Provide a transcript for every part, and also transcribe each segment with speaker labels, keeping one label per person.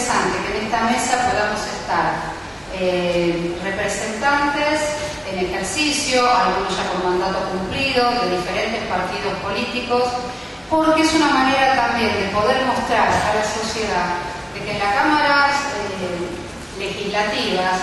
Speaker 1: interesante que en esta mesa podamos estar representantes en ejercicio, algunos ya con mandato cumplido, de diferentes partidos políticos, porque es una manera también de poder mostrar a la sociedad de que en las cámaras legislativas,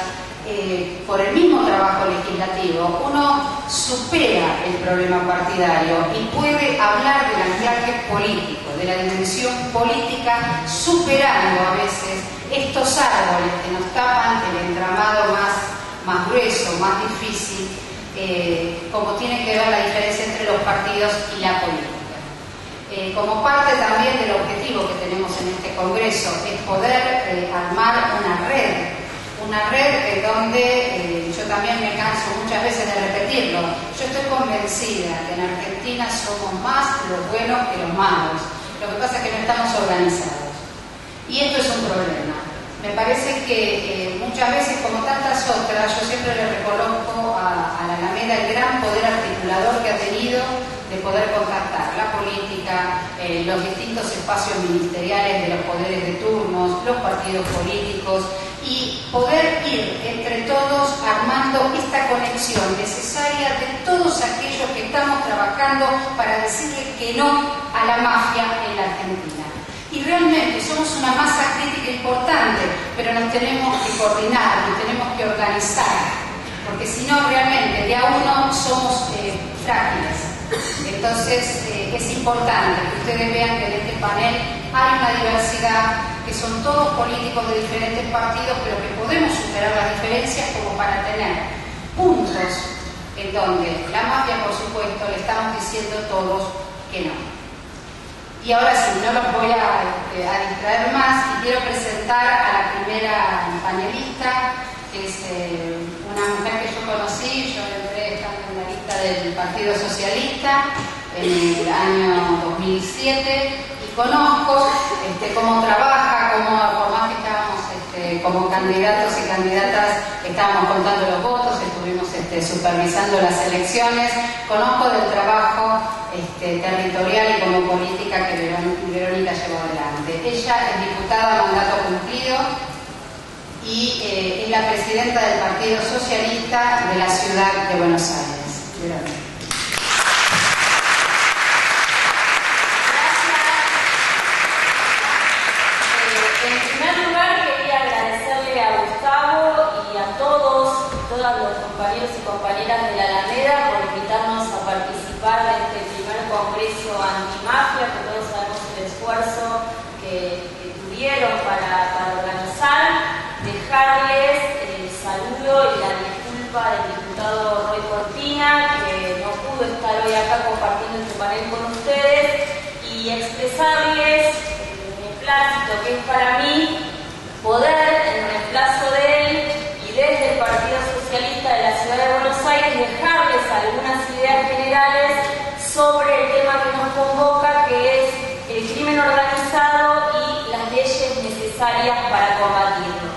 Speaker 1: por el mismo trabajo legislativo, uno supera el problema partidario y puede hablar del anclaje político, de la dimensión política, superando a veces estos árboles que nos tapan el entramado más grueso, más difícil, como tiene que ver la diferencia entre los partidos y la política. Como parte también del objetivo que tenemos en este Congreso es poder armar una red donde yo también me canso muchas veces de repetirlo. Yo estoy convencida que en Argentina somos más los buenos que los malos. Lo que pasa es que no estamos organizados. Y esto es un problema. Me parece que muchas veces, como tantas otras, yo siempre le reconozco a la Alameda el gran poder articulador que ha tenido de poder contactar la política, los distintos espacios ministeriales de los poderes de turnos, los partidos políticos, y poder ir entre todos armando esta conexión necesaria de todos aquellos que estamos trabajando para decirle que no a la mafia en la Argentina. Y realmente somos una masa crítica importante, pero nos tenemos que coordinar, nos tenemos que organizar, porque si no realmente de a uno somos frágiles. Entonces es importante que ustedes vean que en este panel hay una diversidad, que son todos políticos de diferentes partidos, pero que podemos superar las diferencias como para tener puntos en donde la mafia, por supuesto, le estamos diciendo todos que no. Y ahora sí, no los voy a distraer más y quiero presentar a la primera panelista, que es una mujer que yo conocí. Yo entré estando en la lista del Partido Socialista en el año 2007 y conozco cómo trabaja, por más que estábamos como candidatos y candidatas, estábamos contando los votos, estuvimos supervisando las elecciones, conozco del trabajo territorial y como política que Verónica llevó adelante. Ella es diputada a mandato cumplido y es la presidenta del Partido Socialista de la Ciudad de Buenos Aires. Verónica.
Speaker 2: Todos los compañeros y compañeras de la Alameda por invitarnos a participar de este primer Congreso Antimafia, que todos sabemos el esfuerzo que tuvieron para organizar. Dejarles el saludo y la disculpa del diputado Roy Cortina, que no pudo estar hoy acá compartiendo este panel con ustedes, y expresarles el beneplácito que es para mí poder, en reemplazo de él, desde el Partido Socialista de la Ciudad de Buenos Aires, dejarles algunas ideas generales sobre el tema que nos convoca, que es el crimen organizado y las leyes necesarias para combatirlo.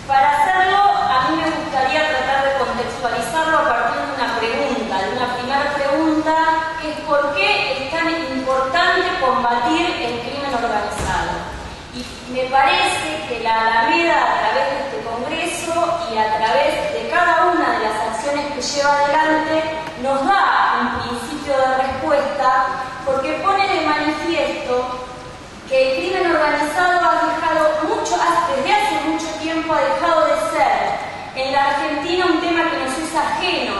Speaker 2: Para hacerlo, a mí me gustaría tratar de contextualizarlo a partir de una primera pregunta, que es ¿por qué es tan importante combatir el crimen organizado? Y me parece que la Alameda, a través de este Congreso y a través de cada una de las acciones que lleva adelante, nos da un principio de respuesta, porque pone de manifiesto que el crimen organizado desde hace mucho tiempo ha dejado de ser en la Argentina un tema que nos es ajeno,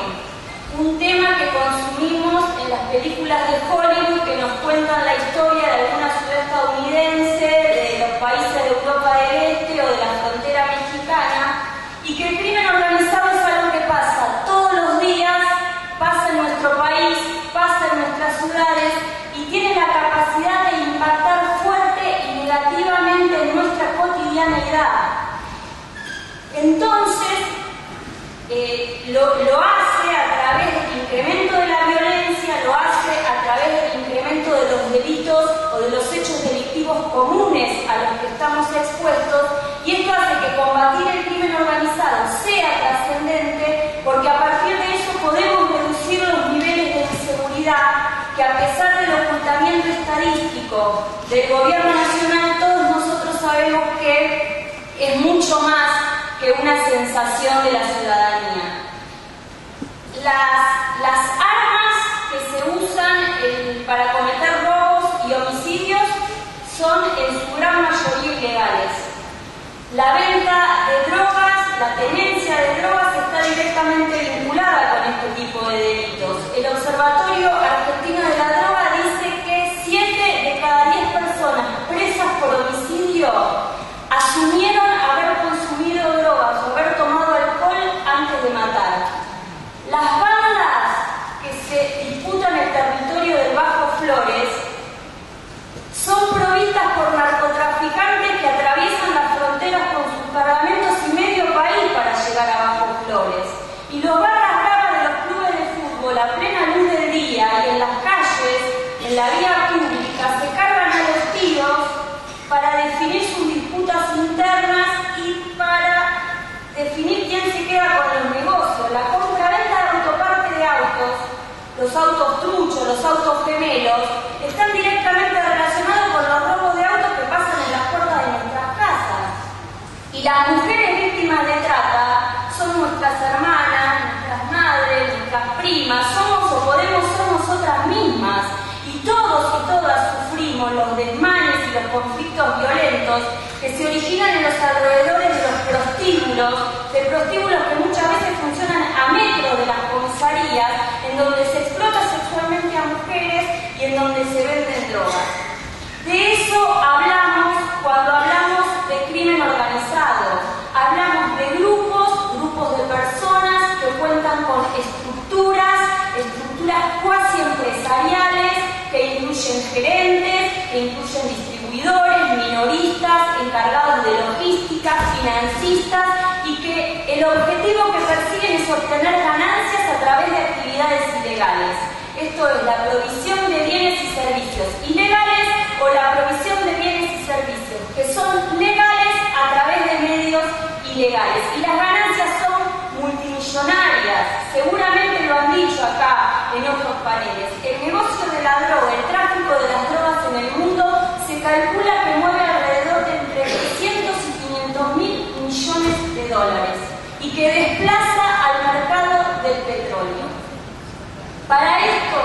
Speaker 2: un tema que consumimos en las películas de Hollywood que nos cuentan la historia de alguna ciudad estadounidense, de los países de Europa del Este o de la frontera mexicana, y que el crimen organizado es algo que pasa todos los días, pasa en nuestro país, pasa en nuestras ciudades y tiene la capacidad de impactar fuerte y negativamente en nuestra cotidianeidad. Entonces, lo hace a través del incremento de la violencia, lo hace a través del incremento de los delitos o de los hechos delictivos comunes a los que estamos expuestos, y esto hace que combatir el crimen organizado sea trascendente, porque a partir de eso podemos reducir los niveles de inseguridad que, a pesar del ocultamiento estadístico del gobierno nacional, todos nosotros sabemos que es mucho más que una sensación de la ciudadanía. Las armas que se usan para cometer robos y homicidios son en su gran mayoría ilegales. La venta de drogas, la tenencia de drogas está directamente vinculada con este tipo de delitos. El Observatorio Argentino de la Droga dice que 7 de cada 10 personas presas por homicidio asumieron haber consumido drogas o haber tomado alcohol antes de matar. Las bandas que se disputan el territorio del Bajo Flores son provistas por narcotraficantes que atraviesan las fronteras con sus cargamentos y medio país para llegar a Bajo Flores. Y los barras bravas de los clubes de fútbol a plena luz del día y en las calles, en la vía pública, se cargan a los tiros para definir sus disputas internas y para definir quién se queda con los negocios. La compra-venta de autoparte de autos, los autos truchos, los autos gemelos, están directamente relacionados con los robos de autos que pasan en las puertas de nuestras casas. Y las mujeres víctimas de trata son nuestras hermanas, nuestras madres, nuestras primas, somos o podemos ser nosotras mismas. Y todos y todas sufrimos los desmanes y los conflictos violentos que se originan en los alrededores de los prostíbulos que muchas veces funcionan a metros de las comisarías, en donde se explota sexualmente a mujeres y en donde se venden drogas. De eso hablamos cuando hablamos de crimen organizado. Hablamos de grupos de personas que cuentan con estructuras cuasi empresariales, que incluyen gerentes, que incluyen distribuidores, minoristas, encargados de logística, financistas, y que el objetivo que persiguen es obtener ganancias a través de actividades ilegales. Esto es la provisión de bienes y servicios ilegales o la provisión de bienes y servicios que son legales a través de medios ilegales. Y las ganancias son multimillonarias. Seguramente lo han dicho acá en otros paneles. El negocio de la droga, el tráfico de las drogas en el mundo, se calcula que mueve alrededor de entre 300 y 500 mil millones de dólares y que desplaza al mercado del petróleo. Para esto,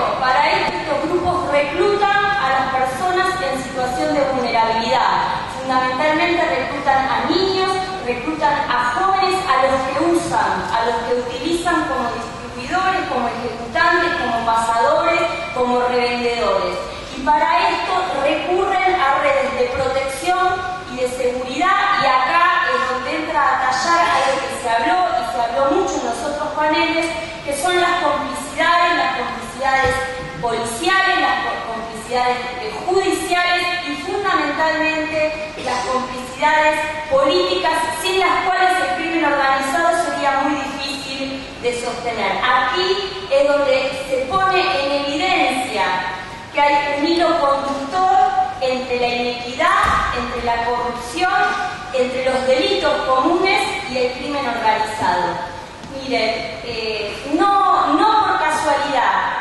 Speaker 2: estos grupos reclutan a las personas en situación de vulnerabilidad. Fundamentalmente reclutan a niños, reclutan a jóvenes, a los que usan, a los que utilizan como distribuidores, como ejecutantes, como pasadores, como revendedores. Y para esto recurren a redes de protección y de seguridad, y acá es donde entra a tallar algo que se habló mucho en los otros paneles, que son las complicidades policiales, las complicidades judiciales y fundamentalmente las complicidades políticas, sin las cuales el crimen organizado sería muy difícil de sostener. Aquí es donde se pone en evidencia que hay un hilo conductor entre la inequidad, entre la corrupción, entre los delitos comunes y el crimen organizado. Miren, no por casualidad,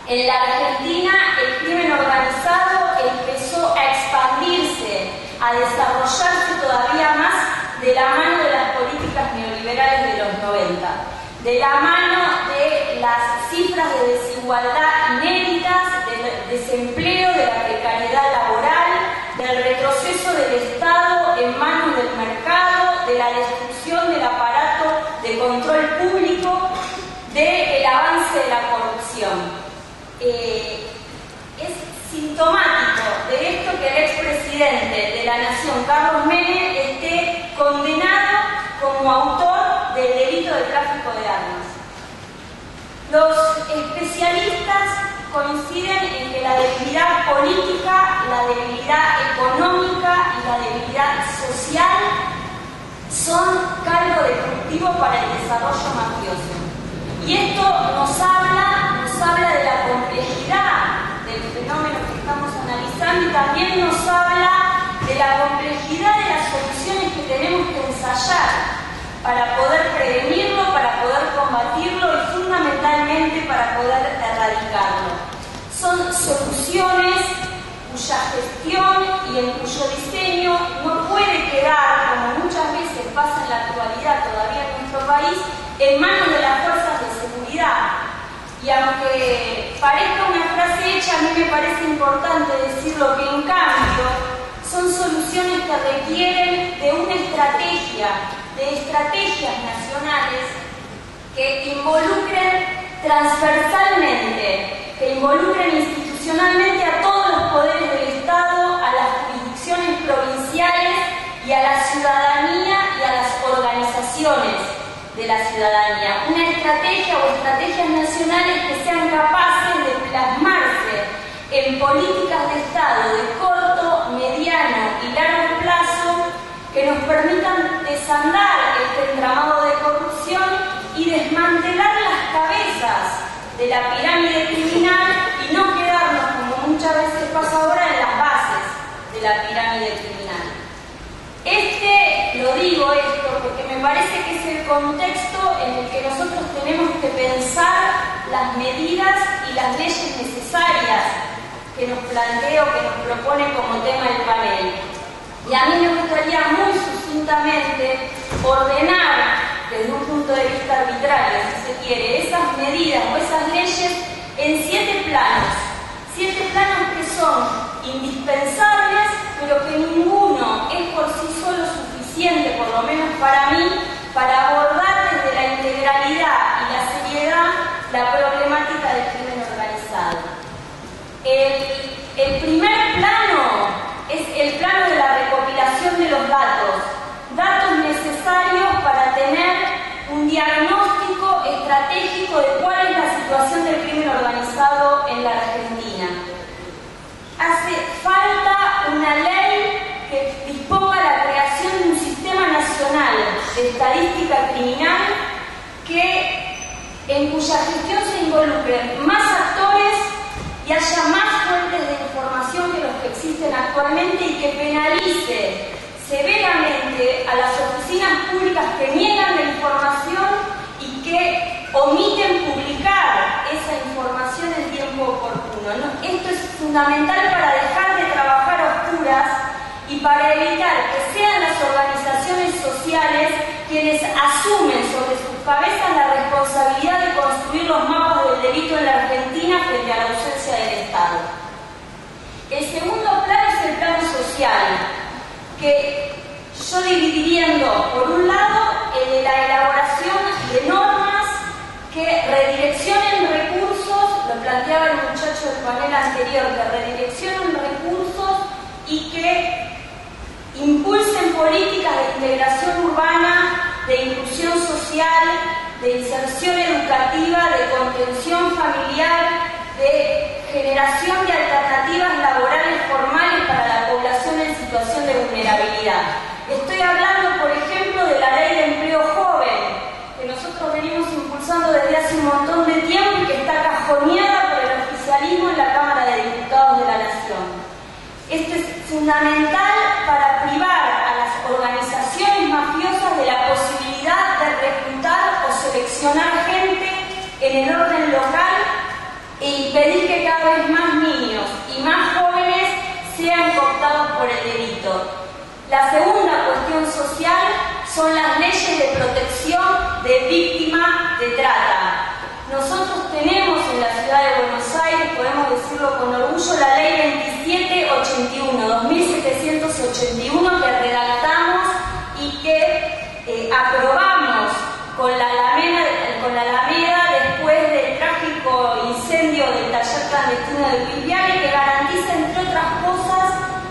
Speaker 2: en la Argentina el crimen organizado empezó a expandirse, a desarrollarse todavía más de la mano de las políticas neoliberales de los 90, de la mano de las cifras de desigualdad inéditas, del desempleo, de la precariedad laboral, del retroceso del Estado en manos del mercado, de la destrucción del aparato de control público, del avance de la corrupción. Es sintomático de esto que el expresidente de la Nación, Carlos Menem, esté condenado como autor del delito de tráfico de armas. Los especialistas coinciden en que la debilidad política, la debilidad económica y la debilidad social son caldo de cultivo para el desarrollo mafioso. Y esto nos habla de la complejidad del fenómeno que estamos analizando, y también nos habla de la complejidad de las soluciones que tenemos que ensayar para poder prevenirlo, para poder combatirlo y fundamentalmente para poder erradicarlo. Son soluciones cuya gestión y en cuyo diseño no puede en manos de las fuerzas de seguridad. Y aunque parezca una frase hecha, a mí me parece importante decirlo, que en cambio son soluciones que requieren de una estrategia, de estrategias nacionales que involucren transversalmente, que involucren institucionalmente a todos los poderes del Estado, a las jurisdicciones provinciales y a la ciudadanía y a las organizaciones de la ciudadanía. Una estrategia o estrategias nacionales que sean capaces de plasmarse en políticas de Estado de corto, mediano y largo plazo que nos permitan desandar este entramado de corrupción y desmantelar las cabezas de la pirámide criminal y no quedarnos, como muchas veces pasa ahora, en las bases de la pirámide criminal. Lo digo esto porque me parece que es el contexto en el que nosotros tenemos que pensar las medidas y las leyes necesarias que nos plantea o que nos propone como tema el panel. Y a mí me gustaría muy sucintamente ordenar, desde un punto de vista arbitrario, si se quiere, esas medidas o esas leyes en 7 planos. 7 planos que son indispensables, pero que ninguno es por sí solo suficiente, por lo menos para mí, para abordar desde la integralidad y la seriedad la problemática del crimen organizado. El primer plano es el plano de la recopilación de los datos necesarios para tener un diagnóstico estratégico de cuál es la situación del crimen organizado en la Argentina. Hace falta una ley que disponga la creación de un sistema nacional de estadística criminal en cuya gestión se involucren más actores y haya más fuentes de información que los que existen actualmente y que penalice severamente a las oficinas públicas que niegan la información y que omiten publicar esa información en tiempo oportuno, ¿no? Esto es fundamental para dejar de trabajar a oscuras y para evitar que sean las organizaciones sociales quienes asumen sobre sus cabezas la responsabilidad de construir los mapas del delito en la Argentina frente a la ausencia del Estado. El segundo plano es el plano social, que yo dividiría en dos. Por un lado, el de la elaboración de normas que redireccionen recursos, lo planteaba el muchacho del panel anterior, que redireccionen recursos y que impulsen políticas de integración urbana, de inclusión social, de inserción educativa, de contención familiar, de generación de alternativas laborales formales para la población en situación de vulnerabilidad. Estoy hablando, por ejemplo, de la Ley de Empleo Joven, que nosotros venimos impulsando desde hace un montón de tiempo y que está cajoneada por el oficialismo en la Cámara de Diputados de la Nación. Esto es fundamental para privar a las organizaciones mafiosas de la posibilidad de reclutar o seleccionar gente en el orden local e impedir que cada vez más niños y más jóvenes sean cooptados por el delito. La segunda cuestión social son las leyes de protección de víctimas de trata. Nosotros tenemos en la ciudad de Buenos Aires, podemos decirlo con orgullo, la ley 2781 que redactamos y que aprobamos con la Alameda después del trágico incendio del taller clandestino de Quilpiari, que garantiza, entre otras cosas,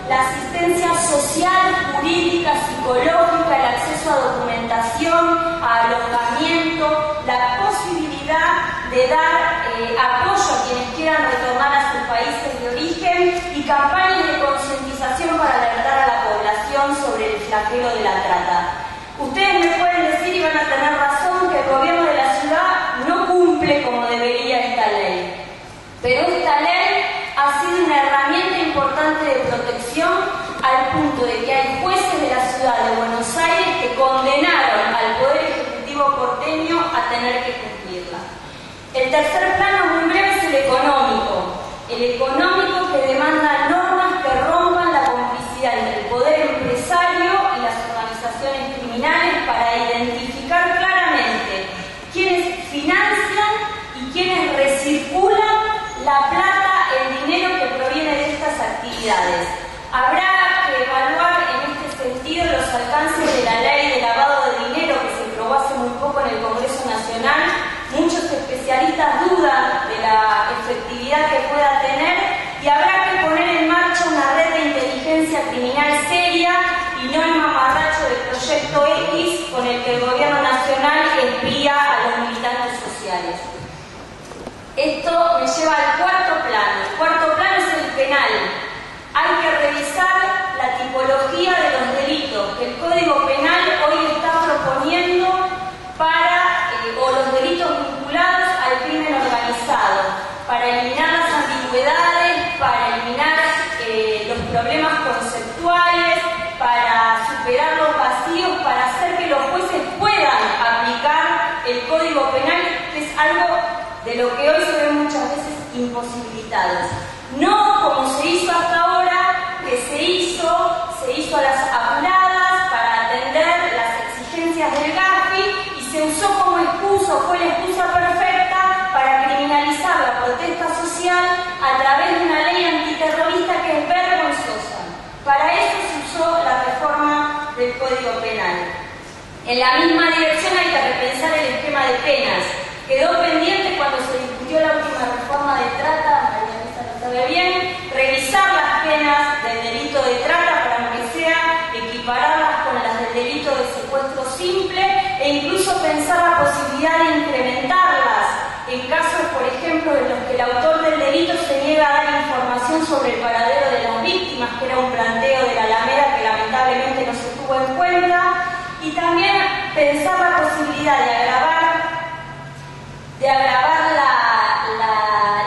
Speaker 2: la asistencia social, jurídica, psicológica, el acceso a documentación, a alojamiento, la posibilidad de dar apoyo a quienes quieran retornar a sus países de origen y campañas de concientización para alertar a la población sobre el flagelo de la trata. Ustedes me pueden decir, y van a tener razón, que el gobierno de la ciudad no cumple como debería esta ley. Pero esta ley ha sido una herramienta importante de protección al punto de que hay jueces de la ciudad de Buenos Aires que condenaron al Poder Ejecutivo porteño a tener que cumplirla. El tercer plano, muy breve, es el económico. El económico que demanda normas que rompan la complicidad entre el poder empresario y las organizaciones criminales para identificar claramente actividades. Habrá que evaluar en este sentido los alcances de la ley de lavado de dinero que se aprobó hace muy poco en el Congreso Nacional. Muchos especialistas dudan de la efectividad que pueda tener y habrá que poner en marcha una red de inteligencia criminal seria y no el mamarracho del Proyecto X con el que el Gobierno Nacional espía a los militantes sociales. Esto me lleva al cuarto plano. El cuarto plano es el penal. Hay que revisar la tipología de los delitos que el Código Penal hoy está proponiendo o los delitos vinculados al crimen organizado, para eliminar las ambigüedades, para eliminar los problemas conceptuales, para superar los vacíos, para hacer que los jueces puedan aplicar el Código Penal, que es algo de lo que hoy se ven muchas veces imposibilitados. No como se hizo hasta ahora, que se hizo a las apuradas para atender las exigencias del GAFI y se usó como excusa, fue la excusa perfecta para criminalizar la protesta social a través de una ley antiterrorista que es vergonzosa. Para eso se usó la reforma del Código Penal. En la misma dirección hay que repensar el esquema de penas. Quedó pendiente cuando se discutió la última reforma de trata, María Luisa lo sabe bien, revisar las penas del delito de trata para aunque sea equipararlas con las del delito de secuestro simple e incluso pensar la posibilidad de incrementarlas en casos, por ejemplo, en los que el autor del delito se niega a dar información sobre el paradero de las víctimas, que era un planteo de la Alameda que lamentablemente no se tuvo en cuenta, y también pensar la posibilidad de agravar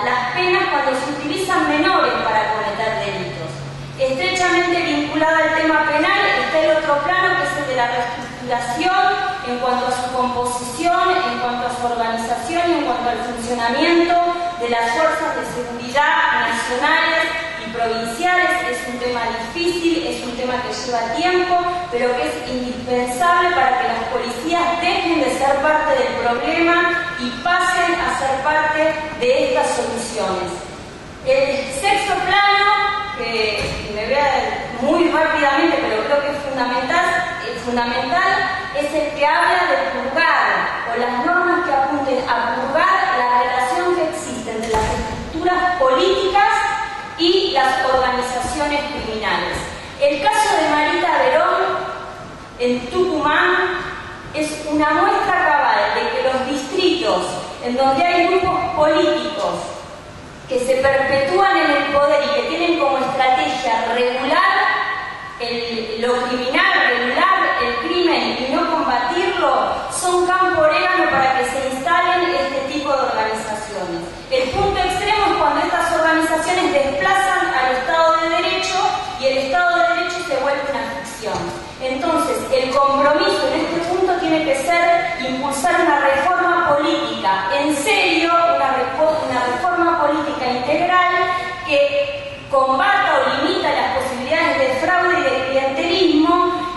Speaker 2: las penas cuando se utilizan menores para cometer delitos. Estrechamente vinculado al tema penal está el otro plano, que es el de la reestructuración en cuanto a su composición, en cuanto a su organización y en cuanto al funcionamiento de las fuerzas de seguridad nacionales y provinciales. Es un tema difícil, es un tema que lleva tiempo, pero que es indispensable para que las policías dejen de ser parte del problema y pasen a ser parte de estas soluciones. El sexto plano, que me voy a dar muy rápidamente, pero creo que es fundamental, es el que habla de purgar, o las normas que apunten a purgar la relación que existe entre las estructuras políticas y las organizaciones criminales. El caso de Marita Verón en Tucumán es una muestra cabal de que los distritos en donde hay grupos políticos que se perpetúan en el poder y que tienen como estrategia regular lo criminal, regular el crimen y no combatirlo, son campo orégano para que se instalen este tipo de organizaciones. El punto extremo es cuando estas organizaciones desplazan al Estado de Derecho y el Estado de Derecho se vuelve una ficción. Entonces, el compromiso en este punto tiene que ser impulsar una reforma política, en serio, una reforma política integral que combata o limita las posibilidades de fraude y de clientelismo,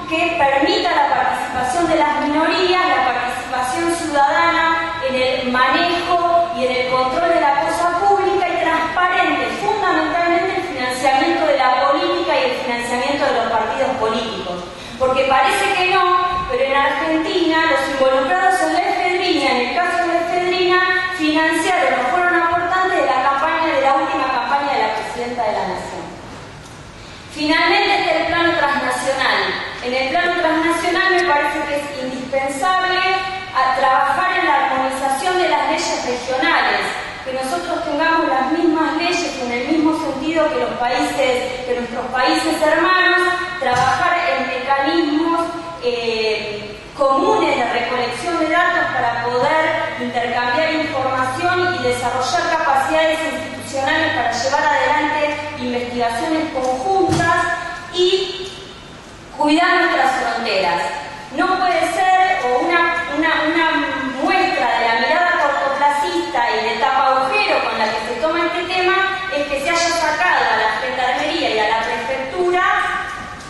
Speaker 2: que permita la participación de las minorías, la participación ciudadana en el manejo y en el control de la cosa pública y transparente, fundamentalmente el financiamiento de la política y el financiamiento de los partidos políticos. Porque parece que no, pero en Argentina los involucrados en la efedrina, en el caso de la efedrina, financiaron o fueron aportantes de la última campaña de la Presidenta de la Nación. Finalmente está el plano transnacional. En el plano transnacional me parece que es indispensable trabajar en la armonización de las leyes regionales, que nosotros tengamos las mismas leyes en el mismo sentido que nuestros países hermanos, trabajar en mecanismos comunes de recolección de datos para poder intercambiar información y desarrollar capacidades institucionales para llevar adelante investigaciones conjuntas y cuidar nuestras fronteras. No puede ser, o una muestra de la mirada cortoplacista y de tapa-agujero con la que se toma este tema, es que se haya sacado a la Gendarmería y a la Prefectura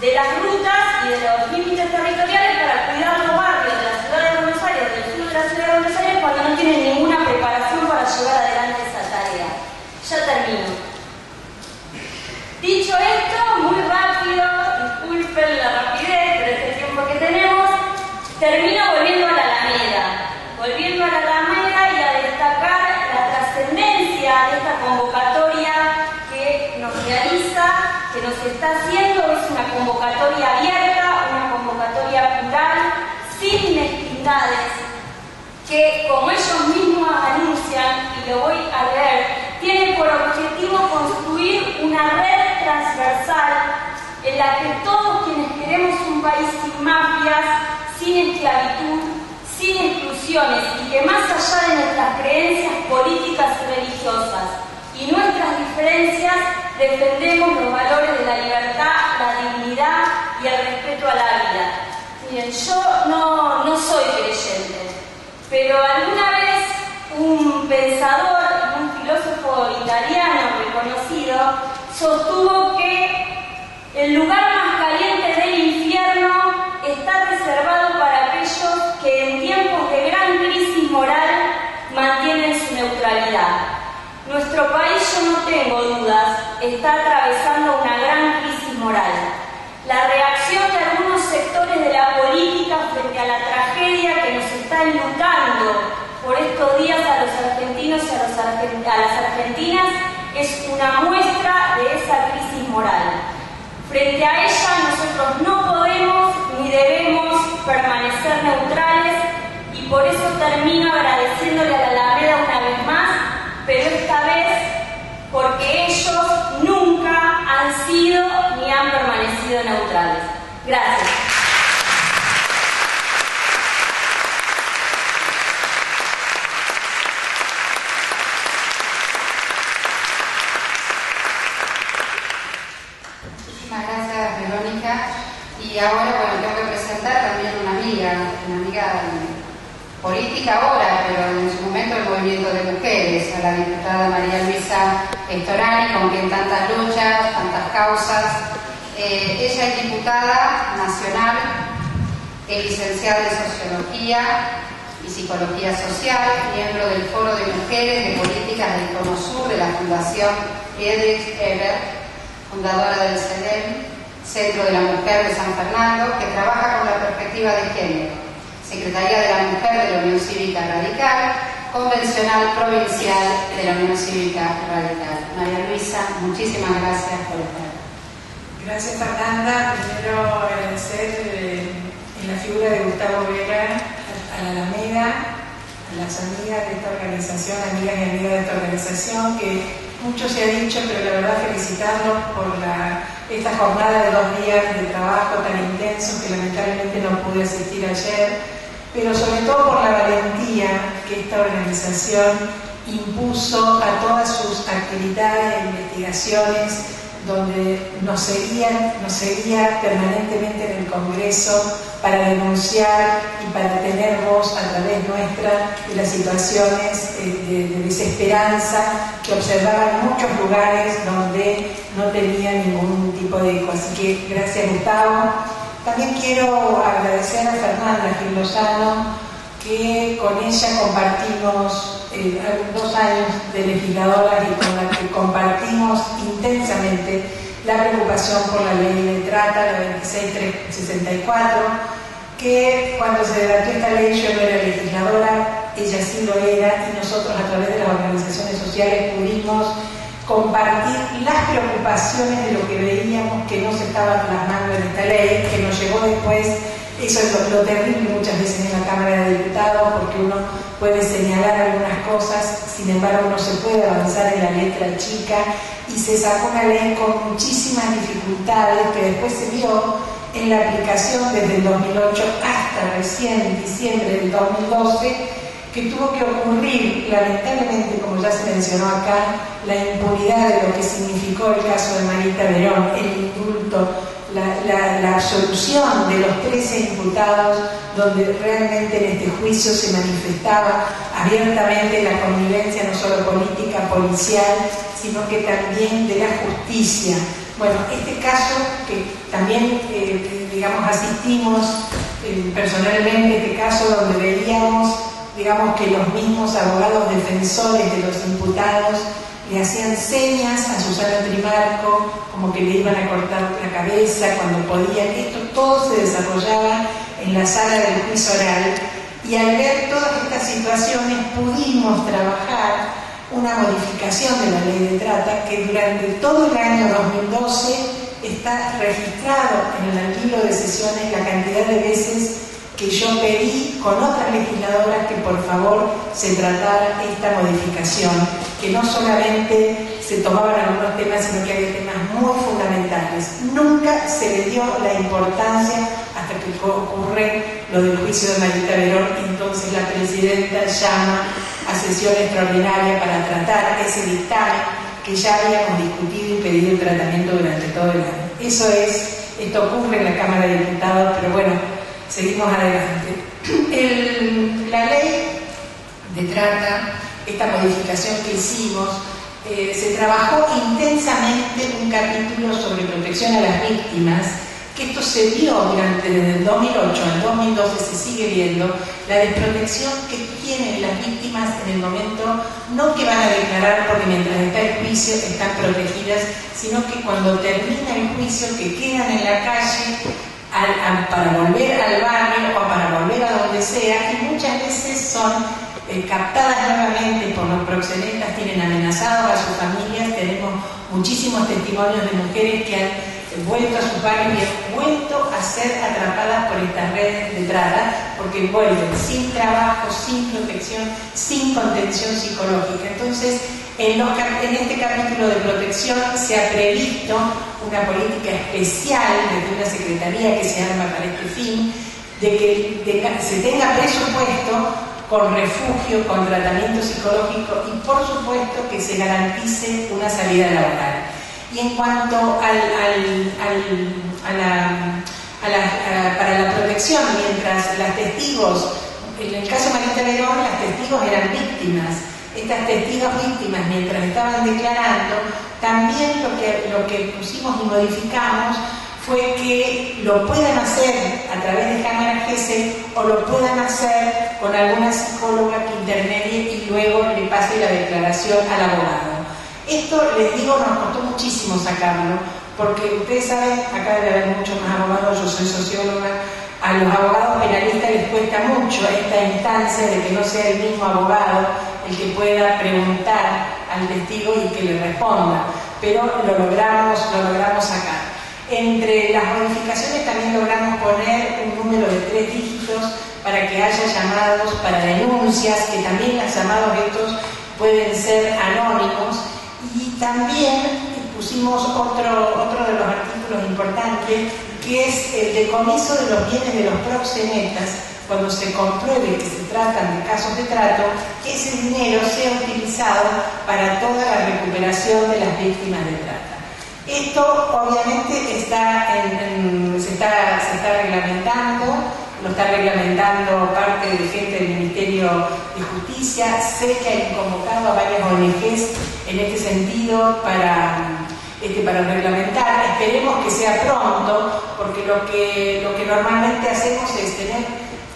Speaker 2: de las rutas y de los límites territoriales para cuidar los barrios de la Ciudad de Buenos Aires, del sur de la Ciudad de Buenos Aires, cuando no tienen ninguna preparación para llevar adelante esa tarea. Ya termino. Dicho esto, disculpen la rapidez, pero es el tiempo que tenemos, termino volviendo a la Alameda. Volviendo a la Alameda y a destacar la trascendencia de esta convocatoria que nos realiza, que nos está haciendo. Es una convocatoria abierta, una convocatoria plural, sin mezquindades, que, como ellos mismos anuncian, y lo voy a leer, tiene por objetivo construir una red transversal en la que todos quienes queremos un país sin mafias, sin esclavitud, sin exclusiones, y que más allá de nuestras creencias políticas y religiosas y nuestras diferencias, defendemos los valores de la libertad, la dignidad y el respeto a la vida. Miren, yo no soy creyente, pero alguna vez un pensador, un filósofo italiano reconocido, sostuvo que el lugar más caliente del infierno está reservado para aquellos que en tiempos de gran crisis moral mantienen su neutralidad. Nuestro país, yo no tengo dudas, está atravesando una gran crisis moral. La reacción de algunos sectores de la política frente a la tragedia que nos está enlutando por estos días a los argentinos y a las argentinas es una muestra de esa crisis moral. Frente a ella nosotros no podemos ni debemos permanecer neutrales, y por eso termino agradeciéndole a la Alameda una vez más, pero esta vez porque ellos nunca han sido ni han permanecido neutrales. Gracias.
Speaker 1: Muchísimas gracias, Verónica. Y ahora, bueno, tengo que presentar también una amiga política ahora, pero en su momento el movimiento de mujeres, a la diputada María Luisa Storani, con quien tantas luchas, tantas causas. Ella es diputada nacional, es licenciada en Sociología y Psicología Social, miembro del Foro de Mujeres de Políticas del Cono Sur de la Fundación Friedrich Ebert, fundadora del CEDEM, Centro de la Mujer de San Fernando, que trabaja con la perspectiva de género, Secretaría de la Mujer de la Unión Cívica Radical, Convencional Provincial de la Unión Cívica Radical. María Luisa, muchísimas gracias por estar.
Speaker 3: Gracias, Fernanda. Primero agradecer en la figura de Gustavo Vera a la Alameda, a las amigas de esta organización, amigas y amigas de esta organización, que mucho se ha dicho, pero la verdad felicitarlos por esta jornada de 2 días de trabajo tan intenso que lamentablemente no pude asistir ayer, pero sobre todo por la valentía que esta organización impuso a todas sus actividades e investigaciones, donde nos seguía permanentemente en el Congreso para denunciar y para tener voz a través nuestra de las situaciones de desesperanza que observaban en muchos lugares donde no tenían ningún tipo de eco. Así que gracias, Gustavo. También quiero agradecer a Fernanda Gil Lozano, que con ella compartimos 2 años de legisladora y con la que compartimos intensamente la preocupación por la ley de trata, la 26364, que cuando se debatió esta ley yo no era legisladora, ella sí lo era, y nosotros a través de las organizaciones sociales pudimos compartir las preocupaciones de lo que veíamos que no se estaba plasmando en esta ley, que nos llegó después. Eso es lo terrible muchas veces en la Cámara de Diputados, porque uno puede señalar algunas cosas, sin embargo no se puede avanzar en la letra chica, y se sacó una ley con muchísimas dificultades que después se vio en la aplicación desde el 2008 hasta recién en diciembre del 2012, que tuvo que ocurrir, lamentablemente, como ya se mencionó acá, la impunidad de lo que significó el caso de Marita Verón, el indulto, la absolución de los 13 imputados, donde realmente en este juicio se manifestaba abiertamente la connivencia no solo política, policial, sino que también de la justicia. Bueno, este caso que también, asistimos personalmente, este caso donde veíamos, que los mismos abogados defensores de los imputados le hacían señas a Susana Trimarco, como que le iban a cortar la cabeza cuando podían. Esto todo se desarrollaba en la sala del juicio oral, y al ver todas estas situaciones pudimos trabajar una modificación de la ley de trata que durante todo el año 2012 está registrado en el libro de sesiones la cantidad de veces que yo pedí con otras legisladoras que por favor se tratara esta modificación, que no solamente se tomaban algunos temas, sino que había temas muy fundamentales. Nunca se le dio la importancia hasta que ocurre lo del juicio de Marita Verón, y entonces la presidenta llama a sesión extraordinaria para tratar ese dictamen que ya habíamos discutido y pedido el tratamiento durante todo el año. Esto ocurre en la Cámara de Diputados, pero bueno, seguimos adelante. La ley de trata, esta modificación que hicimos, se trabajó intensamente un capítulo sobre protección a las víctimas, que esto se vio durante desde el 2008 al 2012, se sigue viendo la desprotección que tienen las víctimas en el momento, no que van a declarar porque mientras está el juicio están protegidas, sino que cuando termina el juicio que quedan en la calle para volver al barrio o para volver a donde sea, y muchas veces son captadas nuevamente por los proxenetas, tienen amenazados a sus familias. Tenemos muchísimos testimonios de mujeres que han vuelto a sus barrios y han vuelto a ser atrapadas por estas redes de trata, porque vuelven sin trabajo, sin protección, sin contención psicológica. Entonces, en este capítulo de protección se ha previsto una política especial desde una secretaría que se arma para este fin, de que se tenga presupuesto con refugio, con tratamiento psicológico y por supuesto que se garantice una salida laboral. Y en cuanto para la protección, mientras las testigos, en el caso de Marita Verón, las testigos eran víctimas. Estas testigos víctimas, mientras estaban declarando, también lo que pusimos y modificamos fue que lo puedan hacer a través de cámaras GESEL o lo puedan hacer con alguna psicóloga que intermedie y luego le pase la declaración al abogado. Esto, les digo, nos costó muchísimo sacarlo, porque ustedes saben, acá debe haber muchos más abogados, yo soy socióloga, a los abogados penalistas les cuesta mucho esta instancia de que no sea el mismo abogado el que pueda preguntar al testigo y que le responda, pero lo logramos sacar. Entre las modificaciones también logramos poner un número de 3 dígitos para que haya llamados para denuncias, que también los llamados estos pueden ser anónimos, y también pusimos otro de los artículos importantes, que es el decomiso de los bienes de los proxenetas cuando se compruebe que se tratan de casos de trato, que ese dinero sea utilizado para toda la recuperación de las víctimas de trata. Esto obviamente se está reglamentando, lo está reglamentando parte de gente del Ministerio de Justicia. Sé que hay convocado a varias ONGs en este sentido para reglamentar. Esperemos que sea pronto, porque lo que normalmente hacemos es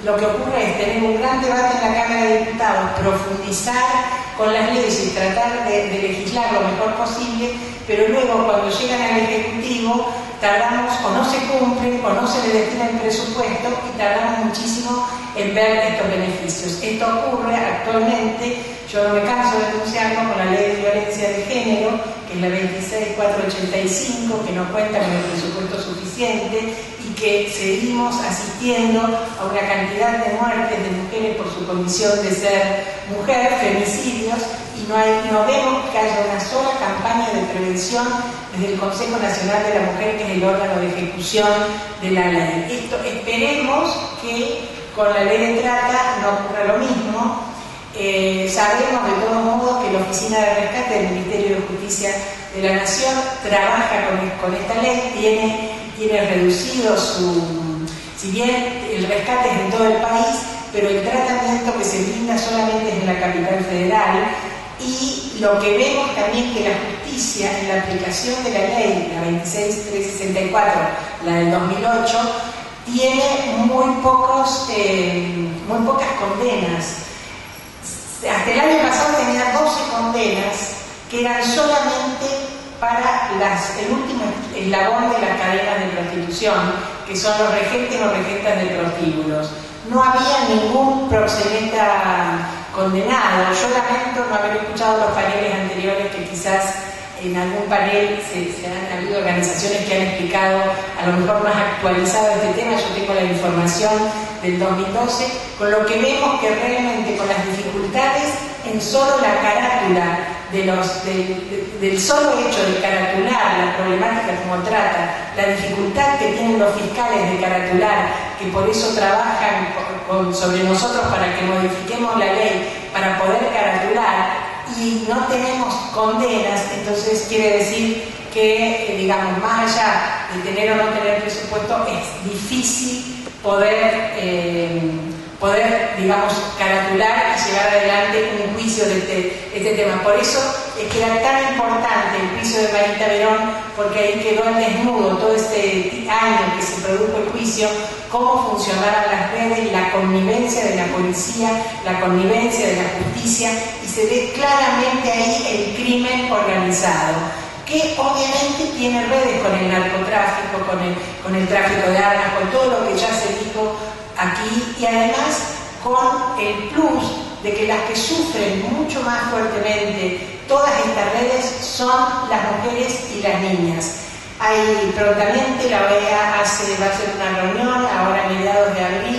Speaker 3: lo que ocurre es tener un gran debate en la Cámara de Diputados, profundizar con las leyes y tratar de legislar lo mejor posible, pero luego cuando llegan al Ejecutivo tardamos, o no se cumplen, o no se le destina el presupuesto, y tardamos muchísimo en ver estos beneficios. Esto ocurre actualmente, yo no me canso de denunciarlo, con la Ley de Violencia de Género, que es la 26485, que no cuenta con el presupuesto suficiente, y que seguimos asistiendo a una cantidad de muertes de mujeres por su condición de ser mujer, femicidios, y no vemos que haya una sola campaña de prevención desde el Consejo Nacional de la Mujer, que es el órgano de ejecución de la ley. Esperemos que con la ley de trata no ocurra lo mismo. Sabemos de todos modos que la Oficina de Rescate del Ministerio de Justicia de la Nación trabaja con esta ley, tiene reducido si bien el rescate es en todo el país, pero el tratamiento que se brinda solamente es en la capital federal. Y lo que vemos también que la justicia, en la aplicación de la ley, la 26364, la del 2008, tiene muy pocas condenas. Hasta el año pasado tenía 12 condenas que eran solamente para el último eslabón de las cadenas de prostitución, que son los regentes o regentas de prostíbulos. No había ningún proxeneta condenado. Yo lamento no haber escuchado los paneles anteriores, que quizás en algún panel se han habido organizaciones que han explicado a lo mejor más actualizado este tema. Yo tengo la información del 2012, con lo que vemos que realmente con las dificultades en solo la carátula del solo hecho de caratular la problemática como trata, la dificultad que tienen los fiscales de caratular, que por eso trabajan sobre nosotros para que modifiquemos la ley para poder caratular, y no tenemos condenas. Entonces quiere decir que, digamos, más allá de tener o no tener presupuesto, es difícil poder, digamos, caratular y llevar adelante un juicio de este tema. Por eso es que era tan importante el juicio de Marita Verón, porque ahí quedó al desnudo todo este año que se produjo el juicio, cómo funcionaban las redes, la connivencia de la policía, la connivencia de la justicia, y se ve claramente ahí el crimen organizado, que obviamente tiene redes con el narcotráfico, con el tráfico de armas, con todo lo que ya se dijo aquí, y además con el plus de que las que sufren mucho más fuertemente todas estas redes son las mujeres y las niñas. Hay prontamente, la OEA va a hacer una reunión ahora a mediados de abril,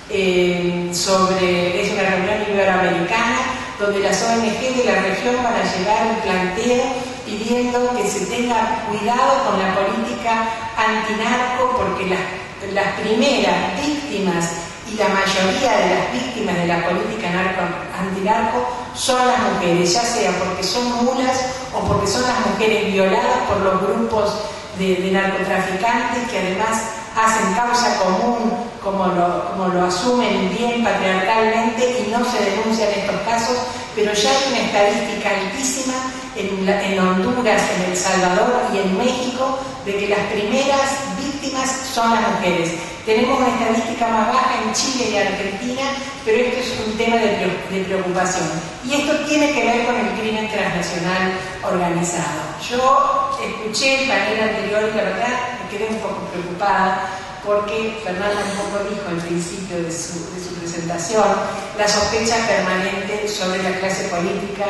Speaker 3: es una reunión iberoamericana, donde las ONG de la región van a llevar un planteo pidiendo que se tenga cuidado con la política antinarco, porque las primeras víctimas y la mayoría de las víctimas de la política antinarco son las mujeres, ya sea porque son mulas o porque son las mujeres violadas por los grupos de narcotraficantes, que además hacen causa común, como lo asumen bien patriarcalmente, y no se denuncian estos casos, pero ya hay una estadística altísima en Honduras, en El Salvador y en México, de que las primeras víctimas son las mujeres. Tenemos una estadística más baja en Chile y Argentina, pero esto es un tema de preocupación. Y esto tiene que ver con el crimen transnacional organizado. Yo escuché el panel anterior y la verdad me quedé un poco preocupada, porque Fernanda un poco dijo al principio de su presentación la sospecha permanente sobre la clase política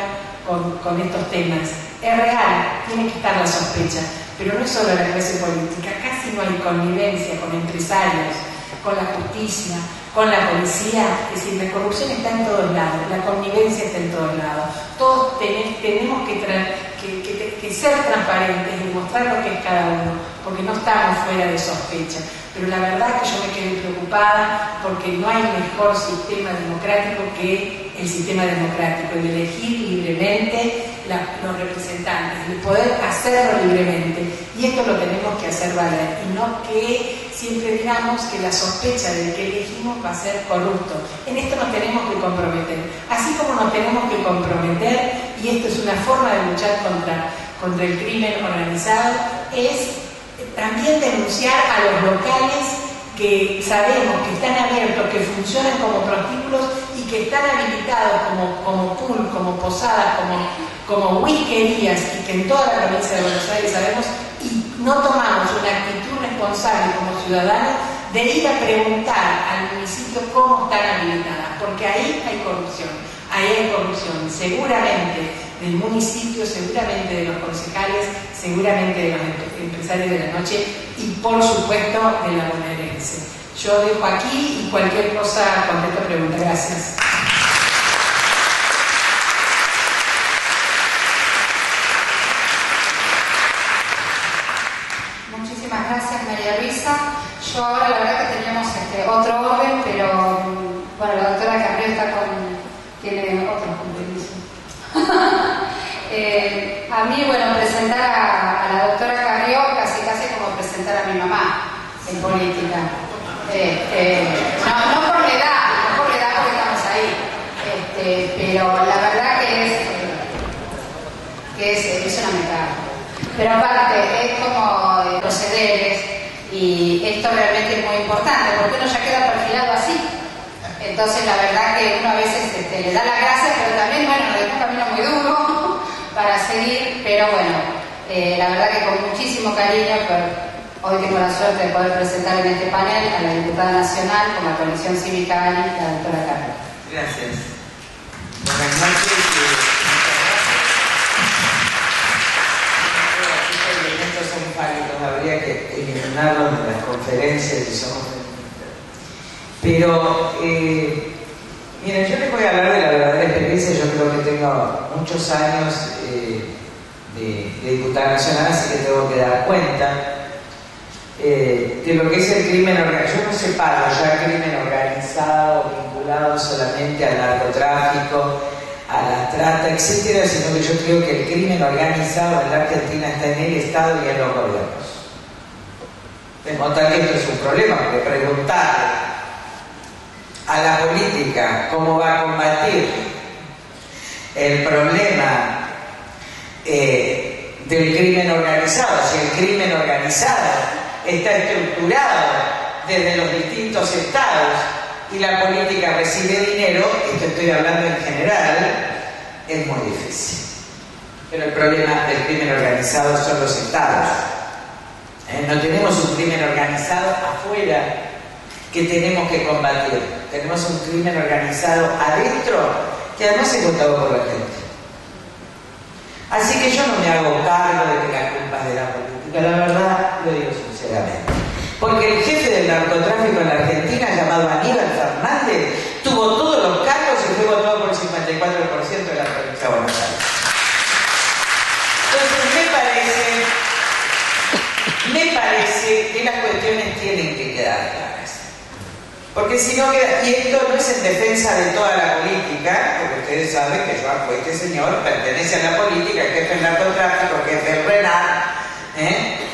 Speaker 3: con estos temas. Es real, tiene que estar la sospecha, pero no es solo la clase política, casi no hay connivencia con empresarios, con la justicia, con la policía. Es decir, la corrupción está en todos lados, la connivencia está en todos lados. Todos tenemos que ser transparentes y mostrar lo que es cada uno, porque no estamos fuera de sospecha. Pero la verdad es que yo me quedé preocupada, porque no hay mejor sistema democrático que el sistema democrático, el de elegir libremente los representantes, el poder hacerlo libremente. Y esto lo tenemos que hacer valer, y no que siempre digamos que la sospecha del que elegimos va a ser corrupto. En esto nos tenemos que comprometer. Así como nos tenemos que comprometer, y esto es una forma de luchar contra el crimen organizado, es también denunciar a los locales que sabemos que están abiertos, que funcionan como prostíbulos y que están habilitados como pool, como posadas, como whiskerías, y que en toda la provincia de Buenos Aires sabemos, y no tomamos una actitud responsable como ciudadanos de ir a preguntar al municipio cómo están habilitadas, porque ahí hay corrupción, seguramente del municipio, seguramente de los concejales, seguramente de los empresarios de la noche, y por supuesto de la bonaerense. Yo dejo aquí y cualquier cosa contesto pregunta. Gracias.
Speaker 1: Muchísimas gracias, María Luisa. Yo ahora la verdad que teníamos otro orden, pero bueno, la doctora Carrió tiene otros compromisos. A mí, bueno, presentar a la doctora Carrió casi como presentar a mi mamá en política. No por la edad, porque estamos ahí. Pero la verdad que es una metáfora. Pero aparte, es como procederes, y esto realmente es muy importante, porque uno ya queda perfilado así. Entonces, la verdad que uno a veces le da las gracias, pero también, bueno, nos dejó un camino muy duro, para seguir, pero bueno, la verdad que con muchísimo cariño, hoy tengo la suerte de poder presentar en este panel a la diputada nacional por la Coalición Cívica ANI, la doctora Carlos.
Speaker 4: Gracias. Buenas noches. Estos elementos son válidos, habría que eliminarlos de las conferencias y somos... Pero, miren, yo les voy a hablar de la verdadera experiencia. Yo creo que tengo muchos años de diputada nacional, así que tengo que dar cuenta de lo que es el crimen organizado. Yo no separo ya crimen organizado vinculado solamente al narcotráfico, a la trata, etcétera, sino que yo creo que el crimen organizado en la Argentina está en el Estado y en los gobiernos. De modo tal que esto es un problema, porque preguntar a la política cómo va a combatir el problema del crimen organizado, si el crimen organizado está estructurado desde los distintos estados y la política recibe dinero, esto estoy hablando en general, es muy difícil. Pero el problema del crimen organizado son los estados. No tenemos un crimen organizado afuera que tenemos que combatir. Tenemos un crimen organizado adentro que además es votado por la gente. Así que yo no me hago cargo de que la culpa es de la política, la verdad lo digo sinceramente. Porque el jefe del narcotráfico en la Argentina, llamado Aníbal Fernández, tuvo todos los cargos y fue votado por el 54% de la provincia de Buenos Aires. Entonces me parece que las cuestiones tienen que quedar claras. Porque si no queda, y esto no es en defensa de toda la política, porque ustedes saben que este señor pertenece a la política, el jefe del narcotráfico, el jefe del RENAR,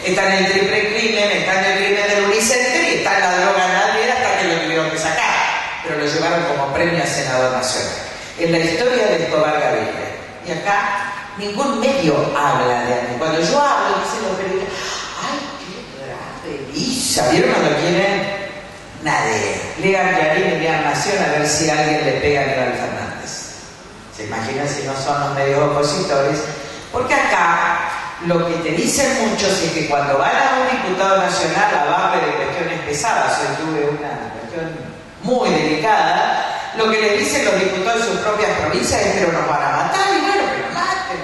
Speaker 4: está en el triple crimen, está en el crimen del Unicenter y está en la droga nadie hasta que lo tuvieron que sacar, pero lo llevaron como premio a senador nacional. En la historia de Escobar Gaviria, y acá ningún medio habla de Ani. Cuando yo hablo, dicen los periodistas, ¡ay, qué grave Lisa! ¿Vieron cuando quieren? Nadie. Lean Clarín y lean Nación a ver si alguien le pega a Aníbal Fernández. ¿Se imaginan si no son los medios opositores? Porque acá lo que te dicen muchos es que cuando van a un diputado nacional a hablarle de cuestiones pesadas, hoy tuve una cuestión muy delicada, lo que les dicen los diputados de sus propias provincias es: pero nos van a matar, y bueno, que nos maten.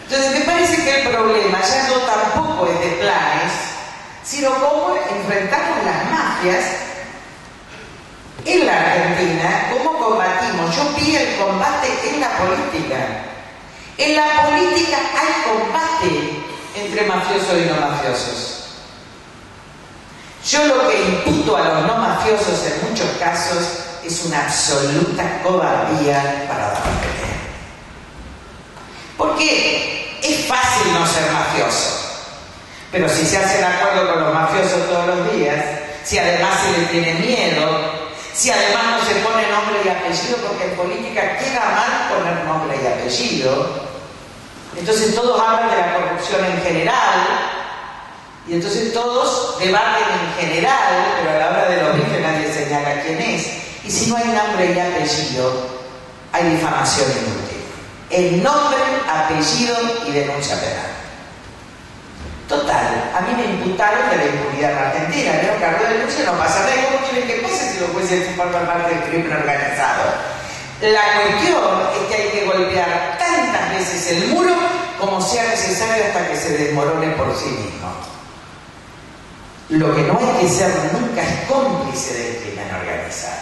Speaker 4: Entonces me parece que el problema ya no tampoco es de planes, sino cómo enfrentamos las mafias en la Argentina, cómo combatimos. Yo vi el combate en la política. En la política hay combate entre mafiosos y no mafiosos. Yo lo que imputo a los no mafiosos en muchos casos es una absoluta cobardía para dar pelea. Porque es fácil no ser mafioso. Pero si se hace de acuerdo con los mafiosos todos los días, si además se les tiene miedo, si además no se pone nombre y apellido, porque en política queda mal poner nombre y apellido, entonces todos hablan de la corrupción en general, y entonces todos debaten en general, pero a la hora de los bifes nadie señala quién es. Y si no hay nombre y apellido, hay difamación inútil. El nombre, apellido y denuncia penal. Total, a mí me imputaron de la impunidad en Argentina. Yo cargo de denuncia, no pasa nada. ¿Cómo quieren que pase si los jueces forman parte del crimen organizado? La cuestión es que hay que golpear tantas veces el muro como sea necesario hasta que se desmorone por sí mismo. Lo que no hay que ser nunca es cómplice del crimen organizado.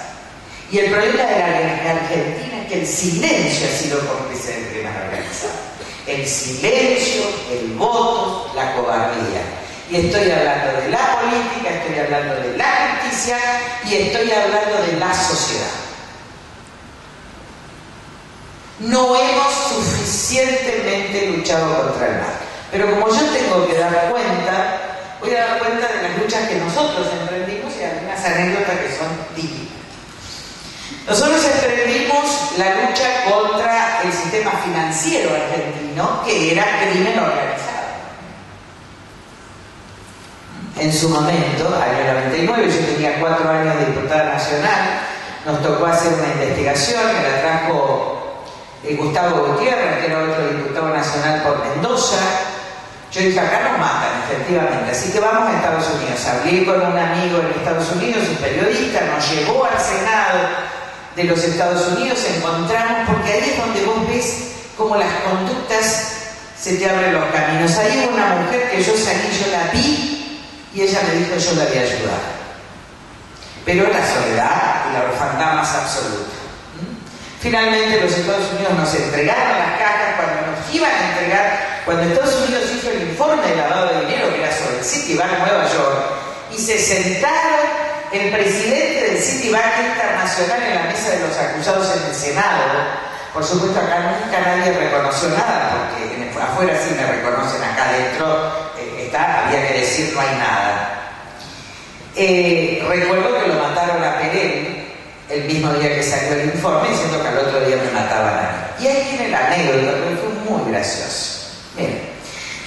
Speaker 4: Y el problema de la Argentina es que el silencio ha sido cómplice del crimen organizado. El silencio, el voto, la cobardía. Y estoy hablando de la política, estoy hablando de la justicia y estoy hablando de la sociedad. No hemos suficientemente luchado contra el mal. Pero como yo tengo que dar cuenta, voy a dar cuenta de las luchas que nosotros emprendimos y algunas anécdotas que son divinas. Nosotros emprendimos la lucha contra el sistema financiero argentino, que era crimen organizado. En su momento, año 99, yo tenía 4 años de diputada nacional, nos tocó hacer una investigación, me la trajo Gustavo Gutiérrez, que era otro diputado nacional por Mendoza. Yo dije, acá nos matan, efectivamente, así que vamos a Estados Unidos. Hablé con un amigo en Estados Unidos, un periodista, nos llevó al Senado de los Estados Unidos, encontramos, porque ahí es donde vos ves cómo las conductas se te abren los caminos. Ahí hubo una mujer que yo salí, yo la vi, y ella me dijo, yo la voy a ayudar. Pero la soledad y la orfandad más absoluta. Finalmente los Estados Unidos nos entregaron las cajas cuando nos iban a entregar, cuando Estados Unidos hizo el informe de lavado de dinero, que era sobre el Citibank Nueva York, y se sentaron el presidente del Citibank Internacional en la mesa de los acusados en el Senado. Por supuesto, acá nunca nadie reconoció nada, porque afuera sí me reconocen, acá adentro había que decir no hay nada. Recuerdo que lo mataron a Perel el mismo día que salió el informe, diciendo que al otro día me mataban a mí. Y ahí viene la anécdota, que fue muy gracioso. Miren,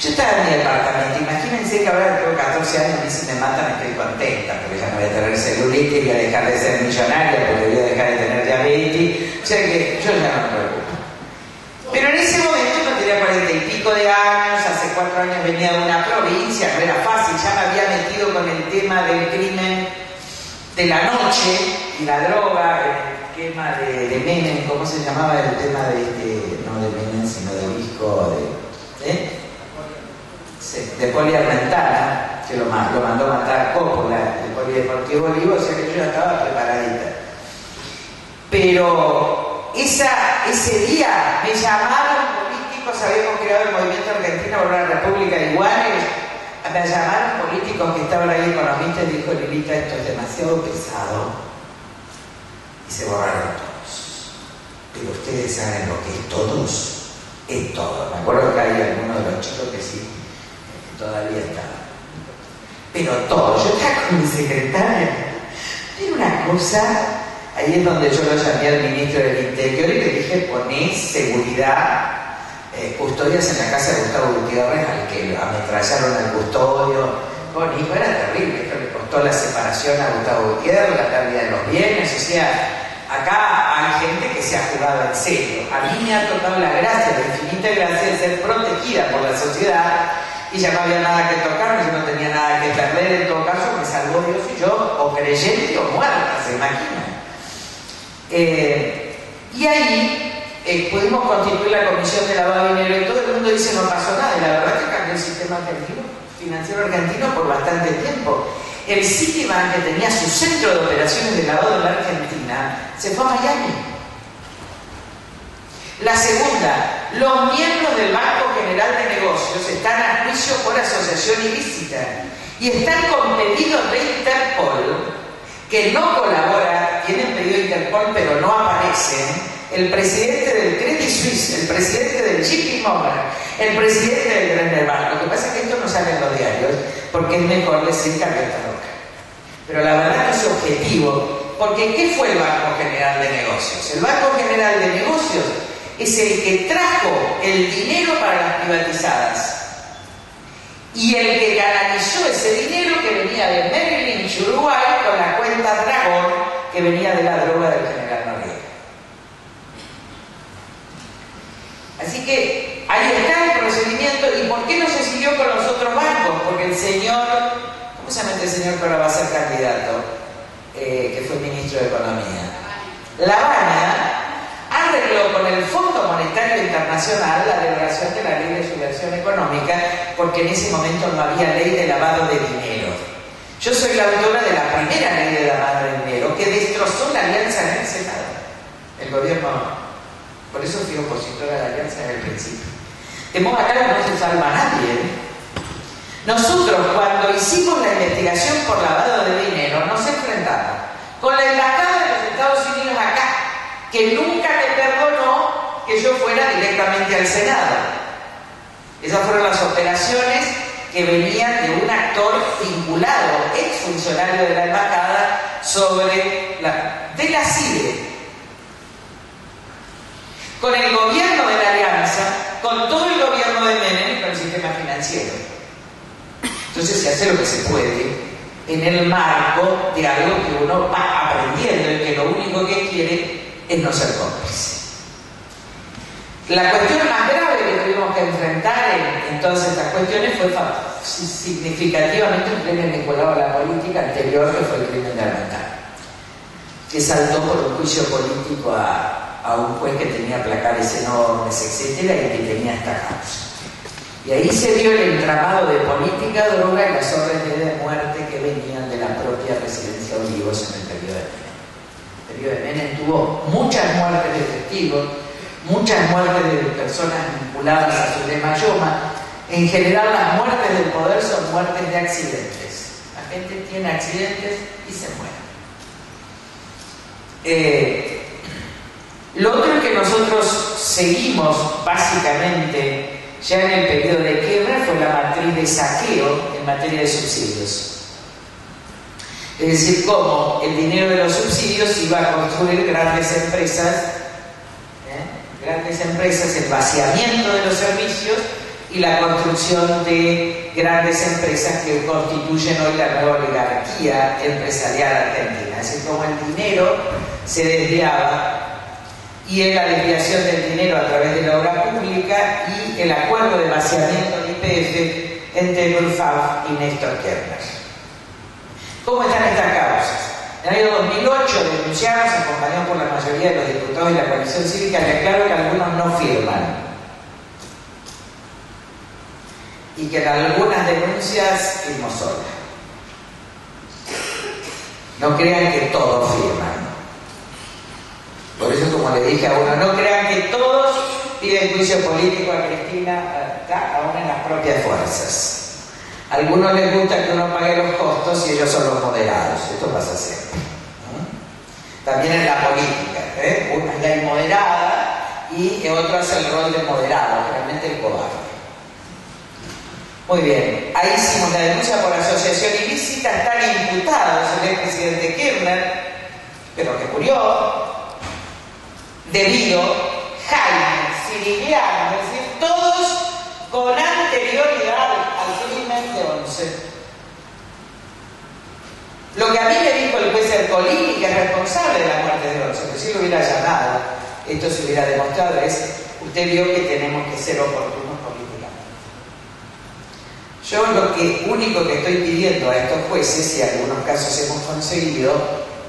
Speaker 4: yo estaba en mi departamento, imagínense que ahora tengo 14 años y si me matan estoy contenta, porque ya no voy a tener celulitis, voy a dejar de ser millonaria, porque voy a dejar de tener diabetes, o sea que yo ya no me preocupo. Pero en ese momento no tenía 40 y pico de años, hace 4 años venía de una provincia, no era fácil, ya me había metido con el tema del crimen de la noche y la droga, el tema de Menem, ¿cómo se llamaba el tema no de Menem, sino de Visco, de Poliarmentana, que lo mandó matar Coppola, el Polideportivo Olivo, o sea que yo ya estaba preparadita. Pero ese día me llamaron políticos, habíamos creado el Movimiento Argentino por una República de Iguales, me llamaron políticos que estaban ahí, economistas, y dijo, Lilita, esto es demasiado pesado. Y se borraron todos. Pero ustedes saben lo que es todos. Es todo. Me acuerdo que hay algunos de los chicos que sí, todavía estaban. Pero todo. Yo estaba con mi secretaria. Era una cosa. Ahí es donde yo lo llamé al ministro del Interior y le dije, poné seguridad, custodias en la casa de Gustavo Gutiérrez, al que ametrallaron al custodio. Bueno, hijo, era terrible, esto le costó la separación a Gustavo Gutiérrez, la pérdida de los bienes, o sea, acá hay gente que se ha jugado en serio. A mí me ha tocado la gracia, la infinita gracia de ser protegida por la sociedad, y ya no había nada que tocar, yo no tenía nada que perder, en todo caso me salvó Dios y yo, o creyente o muerta, se imaginan. Y ahí pudimos constituir la Comisión de Lavado de Dinero y todo el mundo dice no pasó nada, y la verdad que cambió el sistema financiero argentino por bastante tiempo. El Citibank, que tenía su centro de operaciones de lavado en la Argentina, se fue a Miami. La segunda, los miembros del Banco General de Negocios están a juicio por asociación ilícita y están con pedidos de Interpol que no colabora, tienen pedido de Interpol pero no aparecen. El presidente del Credit Suisse, el presidente del JP Morgan, el presidente del Grender Bank. Lo que pasa es que esto no sale en los diarios porque es mejor decir que está loca. Pero la verdad no es objetivo, porque ¿qué fue el Banco General de Negocios? El Banco General de Negocios es el que trajo el dinero para las privatizadas y el que canalizó ese dinero que venía de Merrill Lynch, Uruguay, con la cuenta Dragón que venía de la droga del general Noriega. Así que ahí está el procedimiento. ¿Y por qué no se siguió con los otros bancos? Porque el señor, ¿cómo se llama este señor que ahora va a ser candidato? Que fue ministro de Economía. Lavagna arregló con el Fondo Monetario Internacional la derogación de la ley de subversión económica, porque en ese momento no había ley de lavado de dinero. Yo soy la autora de la primera ley de lavado de dinero que destrozó la alianza en el Senado. El gobierno, por eso fui opositora a la alianza desde el principio. De modo acá no se salva a nadie. Nosotros, cuando hicimos la investigación por lavado de dinero, nos enfrentamos con la embajada de los Estados Unidos acá, que nunca me perdonó que yo fuera directamente al Senado. Esas fueron las operaciones que venían de un actor vinculado, exfuncionario de la embajada, de la CIDE, con el gobierno de la Alianza, con todo el gobierno de Menem y con el sistema financiero. Entonces se hace lo que se puede en el marco de algo que uno va aprendiendo y que lo único que quiere es no ser cómplice. La cuestión más grave que tuvimos que enfrentar en todas estas cuestiones fue significativamente un crimen vinculado a la política anterior, que fue el crimen de Armendáriz, que saltó por un juicio político a un juez que tenía placares enormes, etcétera, y que tenía esta causa. Y ahí se vio el entramado de política, droga y las órdenes de muerte que venían de la propia residencia Olivos en el periodo de Menem. El periodo de Menem tuvo muchas muertes de testigos, muchas muertes de personas vinculadas a su mayoma. En general, las muertes del poder son muertes de accidentes. La gente tiene accidentes y se muere. Lo otro es que nosotros seguimos básicamente ya en el periodo de Kirchner fue la matriz de saqueo en materia de subsidios. Es decir, cómo el dinero de los subsidios iba a construir grandes empresas, el vaciamiento de los servicios y la construcción de grandes empresas que constituyen hoy la nueva oligarquía empresarial argentina. Es decir, cómo el dinero se desviaba, y en la desviación del dinero a través de la obra pública y el acuerdo de vaciamiento de YPF entre Lulfau y Néstor Kirchner. ¿Cómo están estas causas? En el año 2008 denunciamos, acompañados por la mayoría de los diputados de la coalición cívica, les aclaro que algunos no firman y que en algunas denuncias firmó sola. No crean que todos firman. Por eso, como le dije a uno, no crean que todos piden juicio político a Cristina, aún en las propias fuerzas. A algunos les gusta que uno pague los costos y ellos son los moderados. Esto pasa siempre. También en la política. Una es la inmoderada y otro hace el rol de moderado, realmente el cobarde. Muy bien, ahí hicimos la denuncia por asociación ilícita. Están imputados el expresidente Kirchner, pero que murió, debido Jaime, Sirigliano, es decir, todos con anterioridad al crimen de Once. Lo que a mí me dijo el juez Ercolini, que es responsable de la muerte de Once, que si lo hubiera llamado, esto se hubiera demostrado, es: usted vio que tenemos que ser oportunos políticamente. Yo lo único que estoy pidiendo a estos jueces, y en algunos casos hemos conseguido,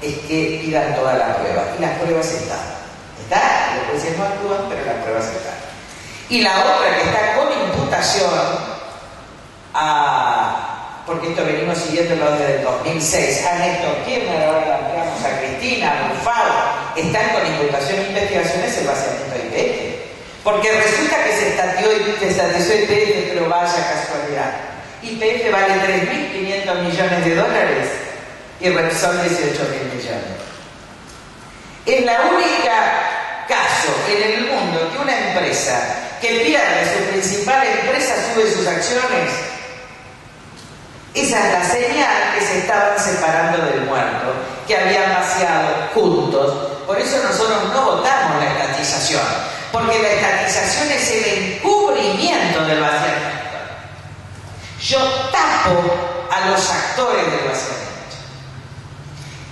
Speaker 4: es que pidan toda la prueba, y las pruebas están. Los jueces no actúan, pero las pruebas están. Y la otra, que está con imputación porque esto venimos siguiéndolo desde el 2006, a Néstor Kirchner, ahora la ampliamos a Cristina, a Lulfau, están con imputación e investigaciones el vaciamiento de YPF. Porque resulta que se estatizó YPF, pero vaya casualidad. YPF vale 3.500 millones de dólares y Repsol 18.000 millones. Es la única caso en el mundo que una empresa que pierde su principal empresa sube sus acciones. Esa es la señal que se estaban separando del muerto, que habían vaciado juntos. Por eso nosotros no votamos la estatización, porque la estatización es el encubrimiento del vaciamiento. Yo tapo a los actores del vaciamiento.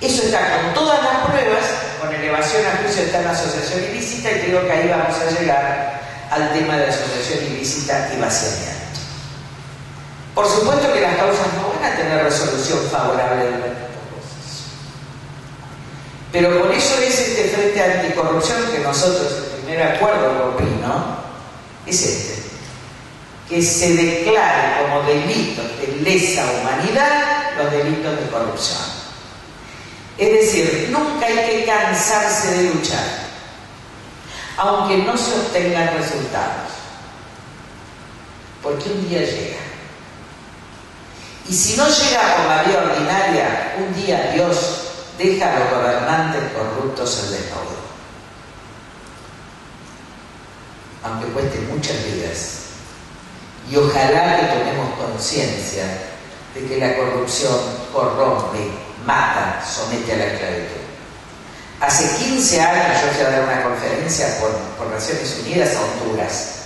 Speaker 4: Eso está con todas las pruebas, con elevación a juicio está en asociación ilícita, y creo que ahí vamos a llegar al tema de asociación ilícita y vaciamiento. Por supuesto que las causas no van a tener resolución favorable durante estos procesos. Pero por eso es este Frente Anticorrupción que nosotros, el primer acuerdo con Pino, es que se declare como delitos de lesa humanidad los delitos de corrupción. Es decir, nunca hay que cansarse de luchar, aunque no se obtengan resultados, porque un día llega. Y si no llega por la vía ordinaria, un día Dios deja a los gobernantes corruptos en desnudo, aunque cueste muchas vidas. Y ojalá que tomemos conciencia de que la corrupción corrompe, mata, somete a la esclavitud. Hace 15 años yo fui a dar una conferencia por Naciones Unidas a Honduras.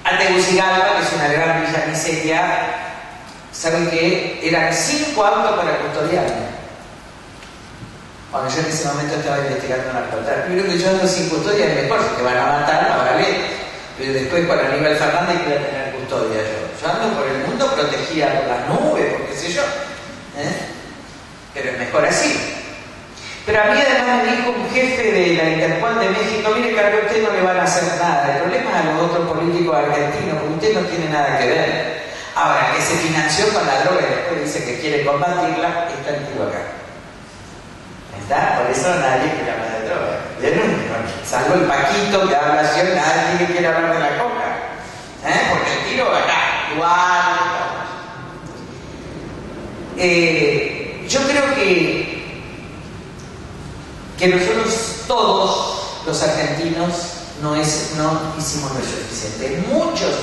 Speaker 4: A Tegucigalpa, que es una gran villa miseria, saben que eran 5 autos para custodiarme. Cuando yo en ese momento estaba investigando narcotráfico. Primero que yo ando sin custodia es mejor, si te van a matar, no vale. Pero después con Aníbal Fernández quería tener custodia yo. Yo ando por el mundo protegida por las nubes, por qué sé yo. Pero es mejor así. Pero a mí además me dijo un jefe de la Interpol de México, mire, Carlos, a usted no le van a hacer nada. El problema es a los otros políticos argentinos, porque usted no tiene nada que ver. Ahora, que se financió con la droga y después dice que quiere combatirla, está el tiro acá. ¿Está? Por eso nadie quiere hablar de droga. ¿Vieron? Salvo el Paquito que habla así, nadie quiere hablar de la coca. Porque el tiro acá, igual. Yo creo que nosotros todos los argentinos no hicimos lo suficiente. En muchos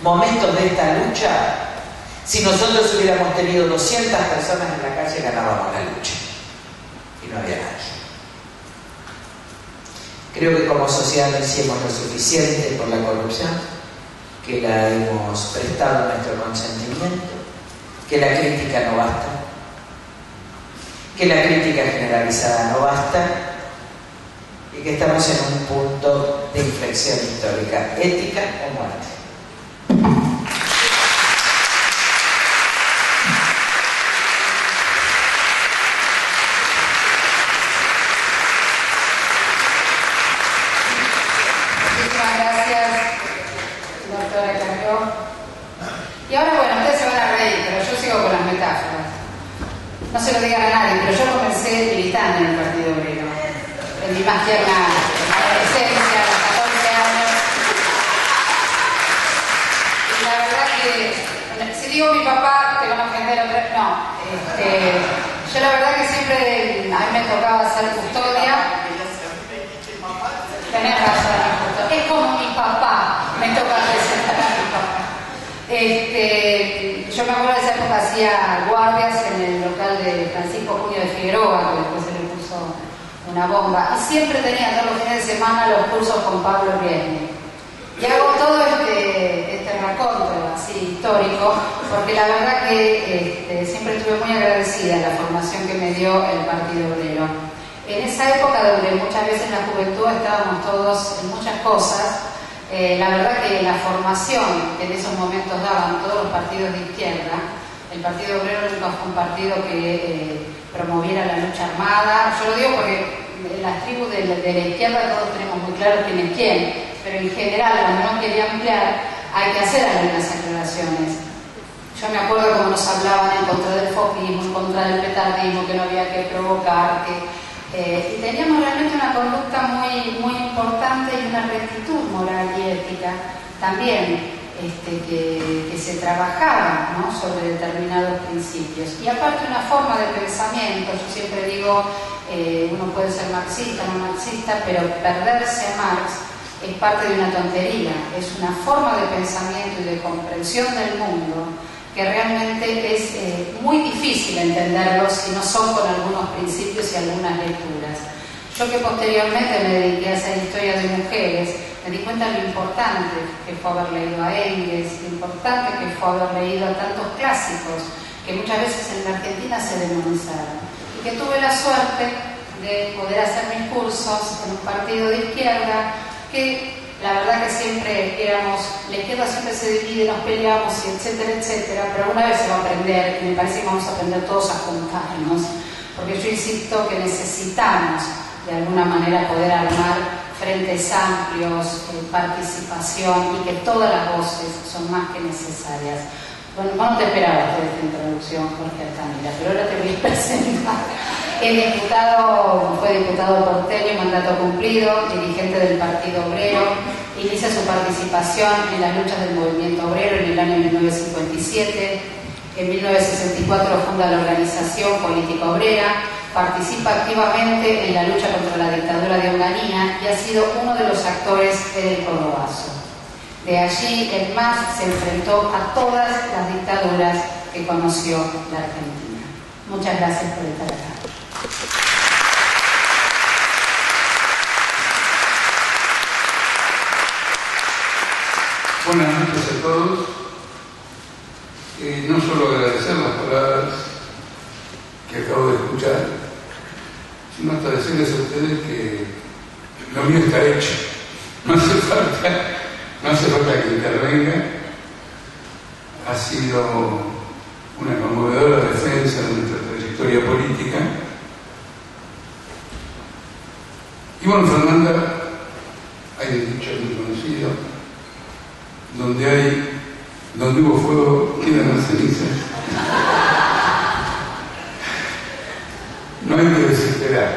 Speaker 4: momentos de esta lucha, si nosotros hubiéramos tenido 200 personas en la calle, ganábamos la lucha. Y no había nadie. Creo que como sociedad no hicimos lo suficiente por la corrupción, que la hemos prestado nuestro consentimiento, que la crítica no basta, que la crítica generalizada no basta y que estamos en un punto de inflexión histórica, ética o muerte.
Speaker 1: Muchísimas gracias, doctora Carrió. Y ahora, bueno, ustedes se van a reír, pero yo sigo con las metáforas. No se lo digan a nadie, pero yo comencé militando en el Partido Obrero. En mi más tierna adolescencia, a los 14 años. Y la verdad que, si digo mi papá, te van a ofender otra vez. No, yo la verdad que siempre a mí me tocaba hacer custodia. Tenés razón, es como mi papá, me toca presentar a mi papá. Yo me acuerdo de esa época, hacía guardias en el local de Francisco Junio de Figueroa, que después se le puso una bomba, y siempre tenía todos los fines de semana los cursos con Pablo Riesni. Y hago todo este raconto así histórico, porque la verdad que siempre estuve muy agradecida de la formación que me dio el Partido Obrero. En esa época donde muchas veces en la juventud estábamos todos en muchas cosas, la verdad que la formación que en esos momentos daban todos los partidos de izquierda, el Partido Obrero nunca fue un partido que promoviera la lucha armada. Yo lo digo porque en las tribus de la izquierda todos tenemos muy claro quién es quién, pero en general cuando uno quería ampliar hay que hacer algunas aclaraciones. Yo me acuerdo cómo nos hablaban en contra del foquismo, en contra del petardismo, que no había que provocar, y teníamos realmente una conducta muy, muy importante y una rectitud moral y ética también que se trabajaba, ¿no?, sobre determinados principios. Y aparte una forma de pensamiento, yo siempre digo, uno puede ser marxista, no marxista, pero perderse a Marx es parte de una tontería, es una forma de pensamiento y de comprensión del mundo que realmente es muy difícil entenderlo si no son con algunos principios y algunas lecturas. Yo que posteriormente me dediqué a hacer historia de mujeres, me di cuenta de lo importante que fue haber leído a Engels, lo importante que fue haber leído a tantos clásicos que muchas veces en la Argentina se demonizaron, y que tuve la suerte de poder hacer mis cursos en un partido de izquierda que la verdad que siempre éramos, la izquierda siempre se divide, nos peleamos, y etcétera, etcétera, pero alguna vez se va a aprender, y me parece que vamos a aprender todos a juntarnos, porque yo insisto que necesitamos de alguna manera poder armar frentes amplios, participación, y que todas las voces son más que necesarias. Bueno, no te esperaba de esta introducción, Jorge Altamira, pero ahora te voy a presentar. Fue diputado porteño, mandato cumplido, dirigente del Partido Obrero, inicia su participación en las luchas del movimiento obrero en el año 1957, en 1964 funda la organización política obrera, participa activamente en la lucha contra la dictadura de Onganía y ha sido uno de los actores del Cordobazo. De allí en más se enfrentó a todas las dictaduras que conoció la Argentina. Muchas gracias por estar acá.
Speaker 5: Buenas noches a todos. No solo agradecer las palabras que acabo de escuchar, sino hasta decirles a ustedes que lo mío está hecho. No hace falta que intervenga. Ha sido una conmovedora defensa de nuestra trayectoria política. Y bueno, Fernanda, hay un dicho muy conocido, donde hubo fuego, quedan las cenizas. No hay que desesperar.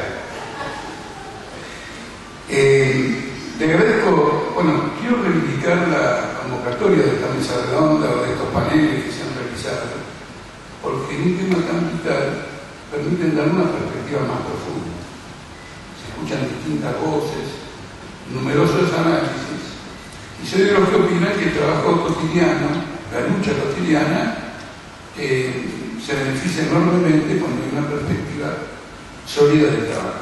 Speaker 5: Le agradezco, bueno, quiero reivindicar la convocatoria de esta mesa redonda o de estos paneles que se han realizado, porque en un tema tan vital permiten dar una perspectiva más profunda. Se escuchan distintas voces, numerosos análisis, y soy de los que opinan que el trabajo cotidiano, la lucha cotidiana, se beneficia enormemente cuando hay una perspectiva sólida del trabajo.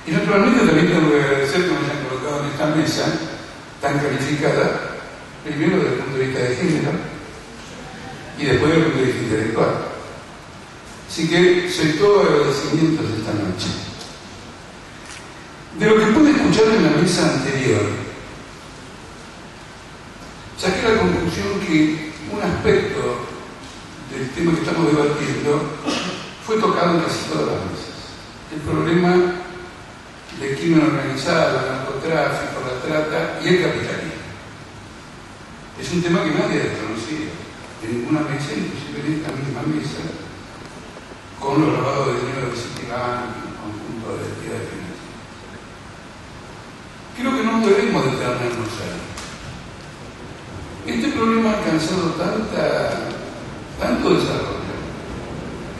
Speaker 5: Y naturalmente también tengo que agradecer que me hayan colocado en esta mesa tan calificada, primero desde el punto de vista de género y después desde el punto de vista intelectual. Así que soy todo agradecimientos esta noche. De lo que pude escuchar en la mesa anterior, saqué la conclusión que un aspecto del tema que estamos debatiendo fue tocado en casi todas las mesas. El problema del crimen organizado, el narcotráfico, la trata y el capitalismo. Es un tema que nadie ha desconocido en ninguna mesa, inclusive en esta misma mesa, con los lavados de dinero de Citibank y un conjunto de entidades financieras. Creo que no debemos detenernos ahí. Este problema ha alcanzado tanto desarrollo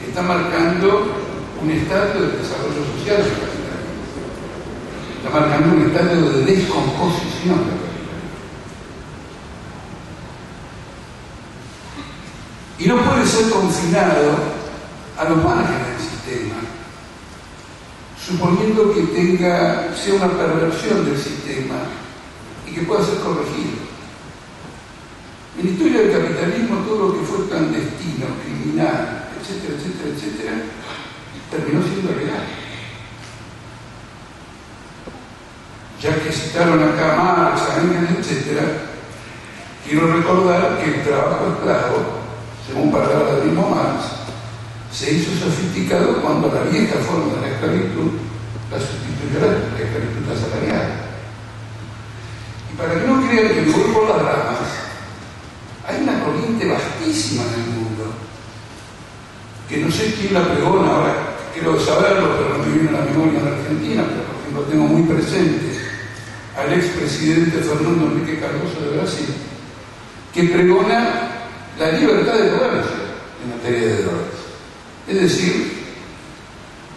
Speaker 5: que está marcando un estadio de desarrollo social del capitalismo. Está marcando un estadio de descomposición del capitalismo. Y no puede ser confinado a los márgenes del sistema, suponiendo que sea una perversión del sistema y que pueda ser corregido. En la historia del capitalismo, todo lo que fue clandestino, criminal, etcétera, etcétera, etcétera, terminó siendo legal. Ya que citaron acá Marx, Engels, etcétera, quiero recordar que el trabajo esclavo, según palabras del mismo Marx, se hizo sofisticado cuando la vieja forma de la esclavitud la sustituyó la esclavitud asalariada. Y para que no crean que me voy por las ramas, hay una corriente vastísima en el mundo, que no sé quién la pregona ahora, quiero saberlo, pero no me viene a la memoria en Argentina, pero por ejemplo tengo muy presente al expresidente Fernando Henrique Cardoso de Brasil, que pregona la libertad de comercio en materia de drogas. Es decir,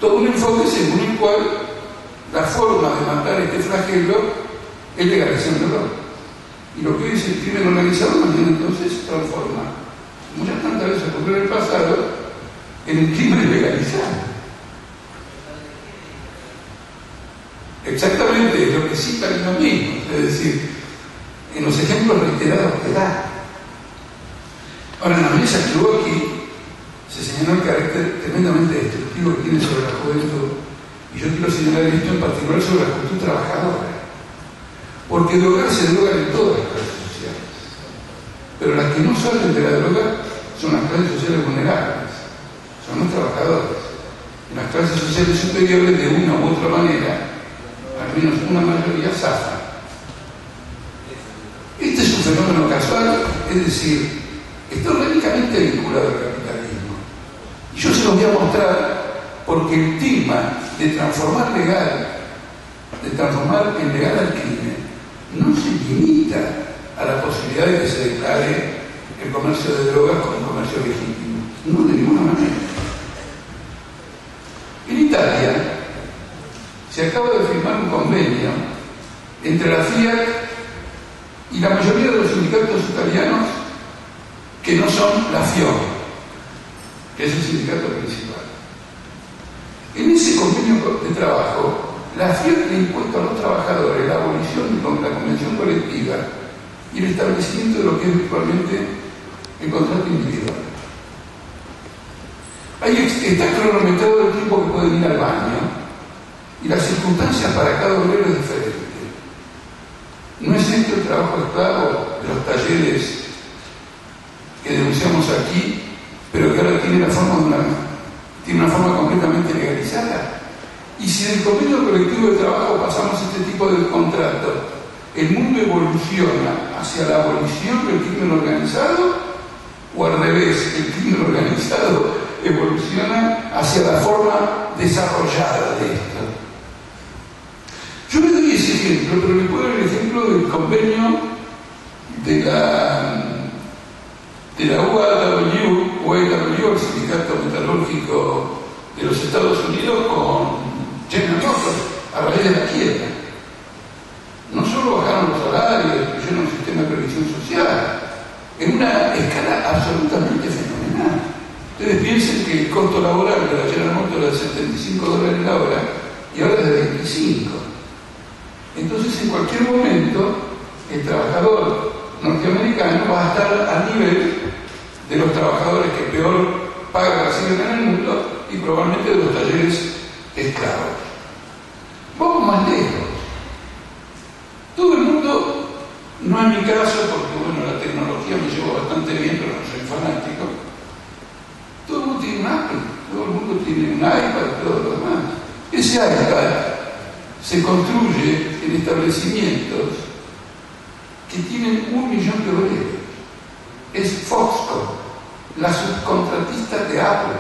Speaker 5: todo un enfoque según el cual la forma de matar este flagelo es legalizando drogas. Y lo que hoy es el crimen organizado, mañana entonces se transforma, como ya tantas veces ocurrió en el pasado, en un crimen legalizado. Exactamente es lo que citan los mismos, es decir, en los ejemplos reiterados que da. Ahora, en la mesa que hubo aquí, se señaló el carácter tremendamente destructivo que tiene sobre la juventud, y yo quiero señalar esto en particular sobre la juventud trabajadora. Porque drogar se drogan en todas las clases sociales. Pero las que no salen de la droga son las clases sociales vulnerables, son los trabajadores. En las clases sociales superiores, de una u otra manera, al menos una mayoría zafa. Este es un fenómeno casual, es decir, está orgánicamente vinculado al capitalismo. Y yo se los voy a mostrar porque el tema de transformar en legal al crimen, no se limita a la posibilidad de que se declare el comercio de drogas como un comercio legítimo. No, de ninguna manera. En Italia se acaba de firmar un convenio entre la Fiat y la mayoría de los sindicatos italianos que no son la FIOM, que es el sindicato principal. En ese convenio de trabajo, la Fiat le ha impuesto a los trabajadores la abolición de la convención colectiva y el establecimiento de lo que es virtualmente el contrato individual. Está cronometrado el tiempo que pueden ir al baño y las circunstancias para cada obrero es diferente. No es este el trabajo esclavo de los talleres que denunciamos aquí, pero que ahora tiene una forma completamente legalizada. Y si del convenio colectivo de trabajo pasamos a este tipo de contrato, el mundo evoluciona hacia la abolición del crimen organizado, o al revés, el crimen organizado evoluciona hacia la forma desarrollada de esto. Yo le doy ese ejemplo, pero le puedo dar el ejemplo del convenio de la UAW, el Sindicato Metalúrgico de los Estados Unidos, con General Motors, a raíz de la quiebra. No solo bajaron los salarios, incluyeron un sistema de previsión social, en una escala absolutamente fenomenal. Ustedes piensen que el costo laboral de la General Motors era de $75 la hora y ahora es de 25. Entonces, en cualquier momento, el trabajador norteamericano va a estar al nivel de los trabajadores que peor paga reciben en el mundo y probablemente de los talleres esclavos. Vamos más lejos. Todo el mundo, no es mi caso, porque bueno, la tecnología me lleva bastante bien, pero no soy fanático. Todo el mundo tiene un Apple, todo el mundo tiene un iPad y todo lo demás. Ese iPad se construye en establecimientos que tienen 1 millón de obreros. Es Foxconn, la subcontratista de Apple.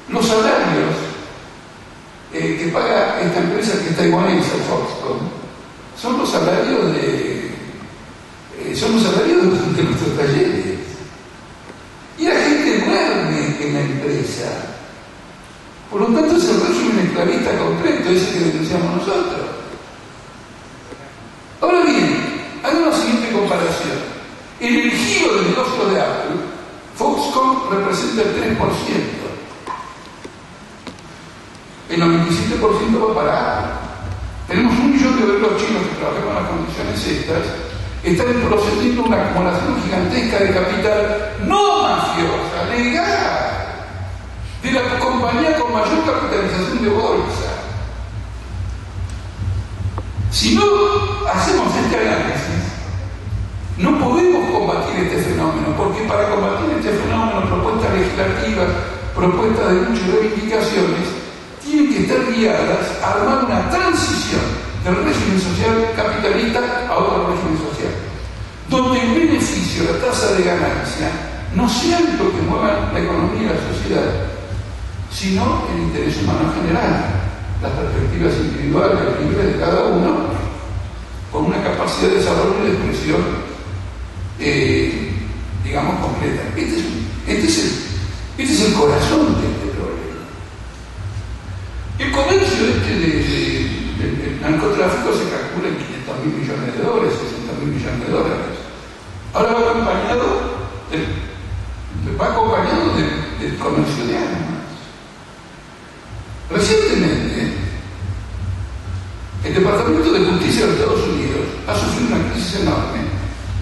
Speaker 5: Los salarios que paga esta empresa que es taiwanesa, Foxconn, son los salarios de nuestros talleres. Y la gente duerme en la empresa. Por lo tanto, es el régimen esclavista completo, ese que denunciamos nosotros. Ahora bien, hay una siguiente comparación. En el giro del negocio de Apple, Foxconn representa el 3%. El 97% va para Apple. Tenemos 1 millón de obreros chinos que trabajan con las condiciones estas. Están procediendo una acumulación gigantesca de capital no mafiosa, legal, de la compañía con mayor capitalización de bolsa. Si no hacemos este análisis, no podemos combatir este fenómeno, porque para combatir este fenómeno, propuestas legislativas, propuestas de lucha y reivindicaciones, tienen que estar guiadas a armar una transición del régimen social capitalista a otro régimen social, donde el beneficio, la tasa de ganancia, no sean lo que muevan la economía y la sociedad, sino el interés humano general, las perspectivas individuales libres de cada uno, con una capacidad de desarrollo y de expresión, digamos, completa. Este es el corazón de este problema. El comercio del narcotráfico se calcula en $500.000 millones, $60.000 millones. Ahora va acompañado del comercio de armas. Recientemente, el Departamento de Justicia de los Estados Unidos ha sufrido una crisis enorme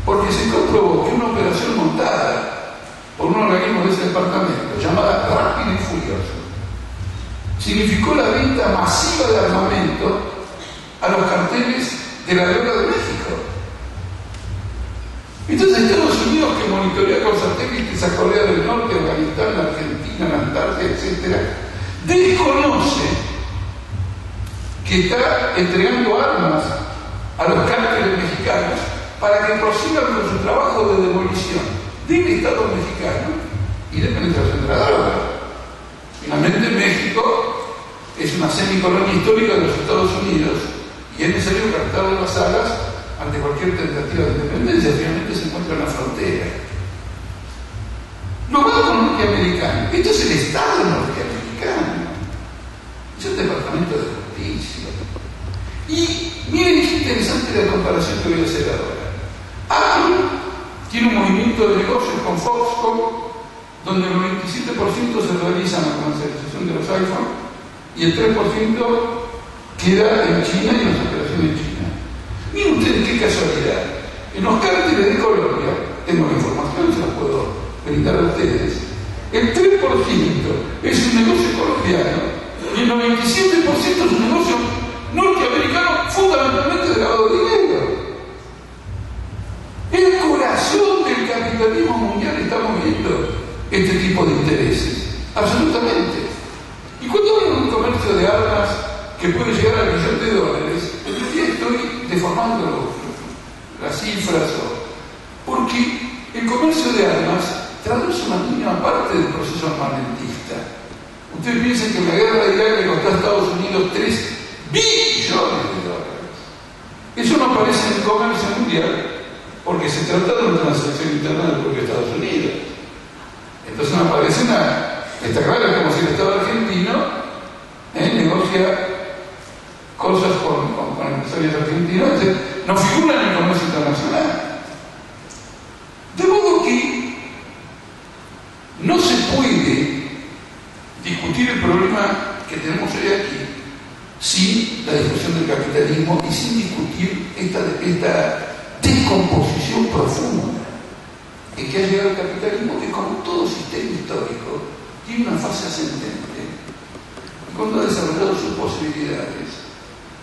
Speaker 5: porque se comprobó que una operación montada por un organismo de ese departamento llamada Rápido y Furioso significó la venta masiva de armamento a los carteles de la guerra de México. Entonces Estados Unidos, que monitorea con satélites a Corea del Norte, Afganistán, Argentina, la Antártida, etc., desconoce que está entregando armas a los cárteles mexicanos para que prosigan con su trabajo de demolición del Estado mexicano y de penetración de la droga. Finalmente, México es una semicolonia histórica de los Estados Unidos y es necesario captarle las alas ante cualquier tentativa de independencia. Finalmente se encuentra en la frontera. Los bancos norteamericanos, esto es el Estado norteamericano, es el Departamento de Justicia. Y miren qué interesante la comparación que voy a hacer ahora. Apple tiene un movimiento de negocios con Foxconn, donde el 97% se realiza en la comercialización de los iPhones y el 3% queda en China y en las operaciones en China. Miren ustedes qué casualidad. En los cárteles de Colombia, tengo la información, se la puedo brindar a ustedes, el 3% es un negocio colombiano y el 97% es un negocio norteamericano, fundamentalmente de lavado de dinero. El corazón del capitalismo mundial está moviendo este tipo de intereses, absolutamente. Y cuando hablo de un comercio de armas que puede llegar al $1.000.000.000, estoy deformando las cifras, porque el comercio de armas traduce una mínima parte del proceso armamentista. Ustedes piensan que la guerra de Irak le costó a Estados Unidos $3 billones. Eso no aparece en el comercio mundial porque se trata de una transacción interna del propio Estados Unidos. Entonces no aparece nada. Está claro, es como si el Estado argentino negocia cosas con empresarios argentinos, no figura en el comercio internacional. De modo que no se puede discutir el problema que tenemos hoy aquí sin la discusión del capitalismo y sin discutir esta descomposición profunda en que ha llegado el capitalismo, que como todo sistema histórico tiene una fase ascendente y cuando ha desarrollado sus posibilidades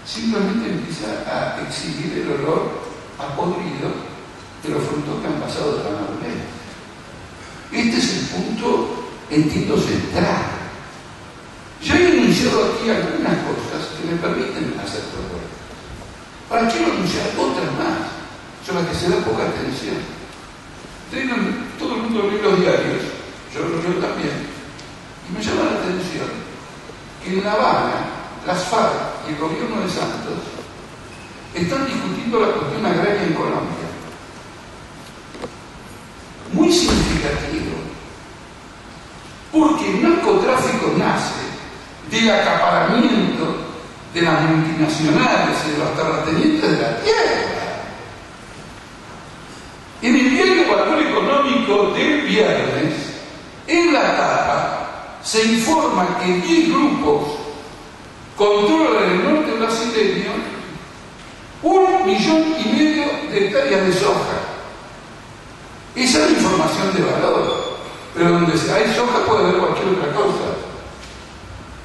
Speaker 5: simplemente empieza a exhibir el olor a podrido de los frutos que han pasado de la madurez. Este es el punto, entiendo, central. Yo he enunciado aquí algunas cosas que me permiten hacer propuestas. Ahora quiero anunciar otras más, sobre las que se da poca atención. Todo el mundo lee los diarios, yo lo leo también, y me llama la atención que en La Habana, las FARC y el gobierno de Santos están discutiendo la cuestión agraria en Colombia. Muy significativo, porque el narcotráfico nace del acaparamiento de las multinacionales y de los terratenientes de la tierra. En el diario Valor Económico del viernes, en la tapa, se informa que 10 grupos controlan el norte brasileño 1,5 millones de hectáreas de soja. Esa es la información de valor, pero donde hay soja puede haber cualquier otra cosa,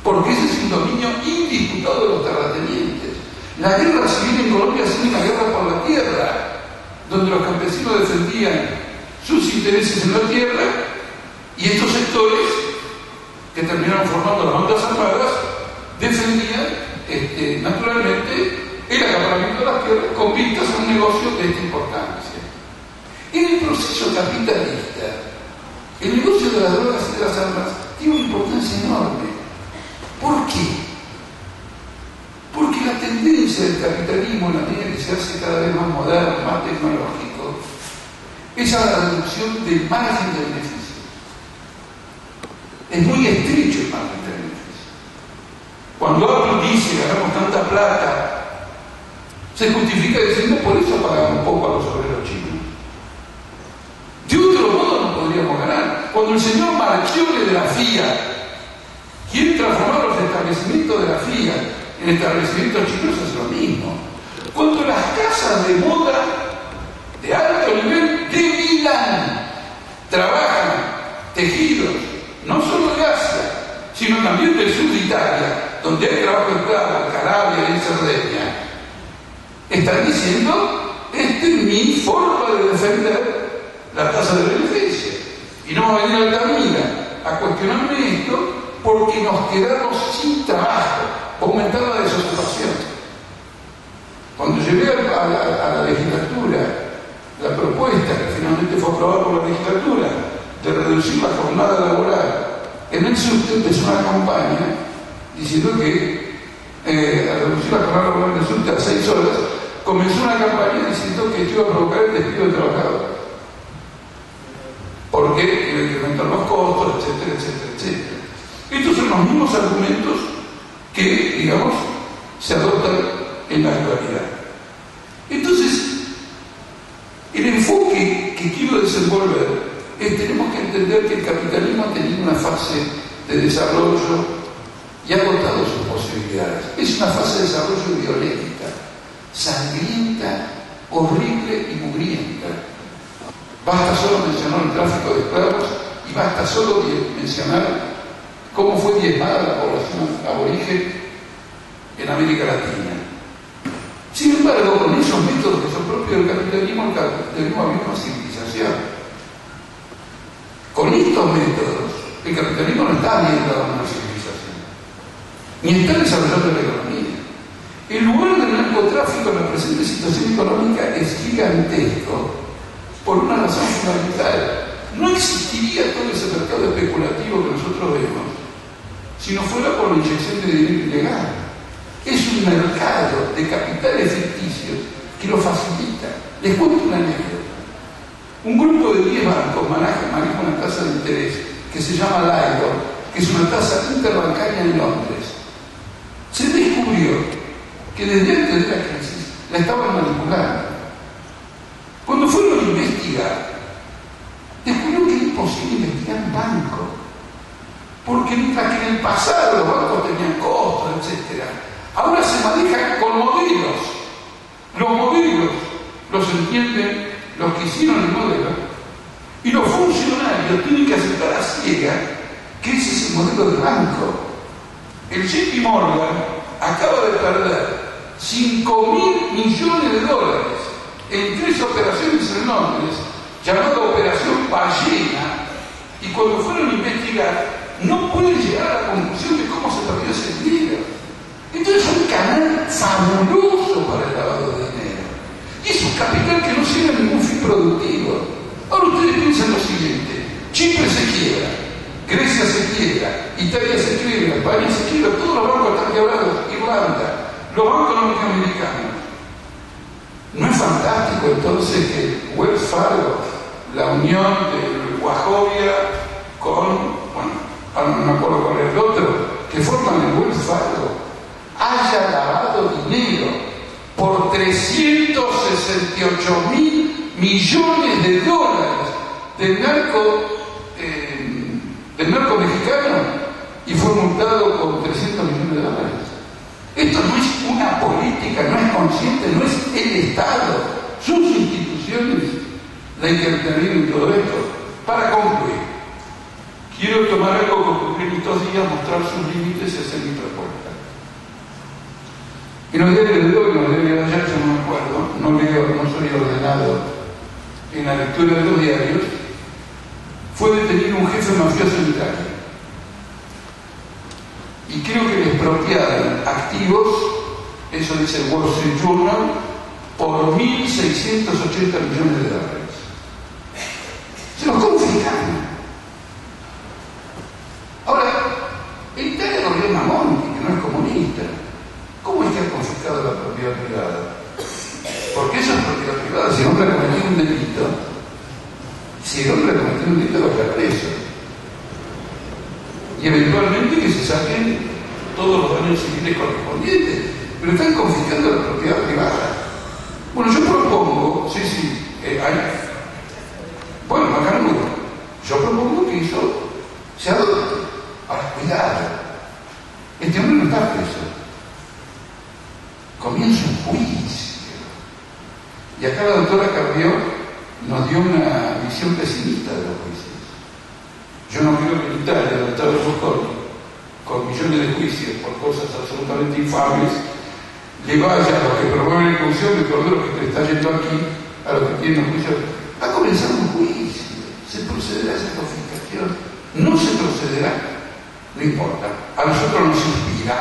Speaker 5: porque ese es un dominio indisputado de los terratenientes. La guerra civil en Colombia ha sido una guerra por la tierra, donde los campesinos defendían sus intereses en la tierra y estos sectores, que terminaron formando las bandas armadas, defendían naturalmente el acaparamiento de las tierras con vistas a un negocio de esta importancia. En el proceso capitalista, el negocio de las drogas y de las armas tiene una importancia enorme. ¿Por qué? Porque la tendencia del capitalismo, en la medida que se hace cada vez más moderno, más tecnológico, es a la reducción del margen de beneficio. Es muy estrecho el margen de beneficio. Cuando Apple dice ganamos tanta plata, se justifica diciendo por eso pagamos poco a los obreros chinos. De otro modo no podríamos ganar. Cuando el señor Marchione de la FIA quiere transformar los establecimientos de la FIA en establecimientos chinos, es lo mismo. Cuando las casas de moda de alto nivel de Milán trabajan tejidos, no solo de Asia, sino también del sur de Italia, donde hay trabajo esclavo, en Calabria y en Cerdeña, están diciendo, esta es mi forma de defender la tasa de beneficio. Y no va a venir Altamira a cuestionarme esto porque nos quedamos sin trabajo, aumentar la desocupación. Cuando llevé a la legislatura la propuesta, que finalmente fue aprobada por la legislatura, de reducir la jornada laboral, en el subte empezó una campaña diciendo que a reducir la jornada laboral en el subte a 6 horas, comenzó una campaña diciendo que esto iba a provocar el despido de trabajadores, porque iba a incrementar los costos, etcétera, etcétera, etcétera. Estos son los mismos argumentos que, digamos, se adoptan en la actualidad. Entonces, el enfoque que quiero desenvolver es tenemos que entender que el capitalismo ha tenido una fase de desarrollo y ha agotado sus posibilidades. Es una fase de desarrollo violenta, sangrienta, horrible y mugrienta. Basta solo mencionar el tráfico de esclavos y basta solo mencionar cómo fue diezmada la población aborigen en América Latina. Sin embargo, con esos métodos que son propios del capitalismo había una civilización. Con estos métodos, el capitalismo no está orientado a una civilización, ni está desarrollando la economía. El lugar del narcotráfico en la presente situación económica es gigantesco por una razón fundamental. No existiría todo ese mercado especulativo que nosotros vemos si no fuera por la inyección de dinero ilegal. Es un mercado de capitales ficticios que lo facilita. Les cuento una anécdota. Un grupo de 10 bancos maneja una tasa de interés que se llama LIBOR, que es una tasa interbancaria en Londres. Se descubrió que desde antes de la crisis la estaban manipulando. Cuando fueron a investigar, descubrieron que era imposible investigar un banco, porque mientras que en el pasado los bancos tenían costos, etc., ahora se manejan con modelos. Los modelos los entienden los que hicieron el modelo, y los funcionarios tienen que aceptar a ciega que ese es el modelo del banco. El JP Morgan acaba de perder $5.000 millones en 3 operaciones en Londres, llamada Operación Ballena, y cuando fueron a investigar no pueden llegar a la conclusión de cómo se perdió ese dinero. Entonces es un canal fabuloso para el lavado de dinero, y es un capital que no sirve a ningún fin productivo. Ahora ustedes piensan lo siguiente: Chipre se quiebra, Grecia se quiebra, Italia se quiebra, España se quiebra, todos los bancos están quebrados, Irlanda, los bancos norteamericanos. ¿No es fantástico entonces que Wells Fargo, la unión de Wachovia con, ahora no me acuerdo cuál es el otro, que forman el Wells Fargo, haya lavado dinero por $368.000 millones del narco mexicano, y fue multado con $300 millones? Esto no es una política, no es consciente, no es el Estado, sus instituciones la intervienen en todo esto. Para concluir, quiero tomar algo que ocurrió en estos días, mostrar sus límites y hacer mi propuesta. En los diarios de hoy, en los diarios de ayer, yo no me acuerdo, no soy ordenado en la lectura de los diarios, fue detenido un jefe mafioso en Italia. Y creo que le expropiaron activos, eso dice el Wall Street Journal, por $1.680 millones. Se los confiscaron. Ahora, en Italia gobierna Monti, que no es comunista. ¿Cómo es que ha confiscado la propiedad privada? Porque eso es propiedad privada. Si el hombre ha cometido un delito, va a estar preso. Y eventualmente que se saquen todos los daños civiles correspondientes, pero están confiscando la propiedad privada. Bueno, yo propongo, bueno, acá no, yo propongo que eso se adopte. Ahora, cuidado, este hombre no está preso, comienza un juicio, y acá la doctora Carrió nos dio una visión pesimista de los juicios. Yo no creo que en Italia, el Estado Berlusconi, con millones de juicios por cosas absolutamente infames, le vaya a los que promueven la inclusión de todo lo que te está yendo aquí, a los que tienen un juicio. Va a comenzar un juicio, se procederá a esa confiscación, no se procederá, no importa, a nosotros nos inspira.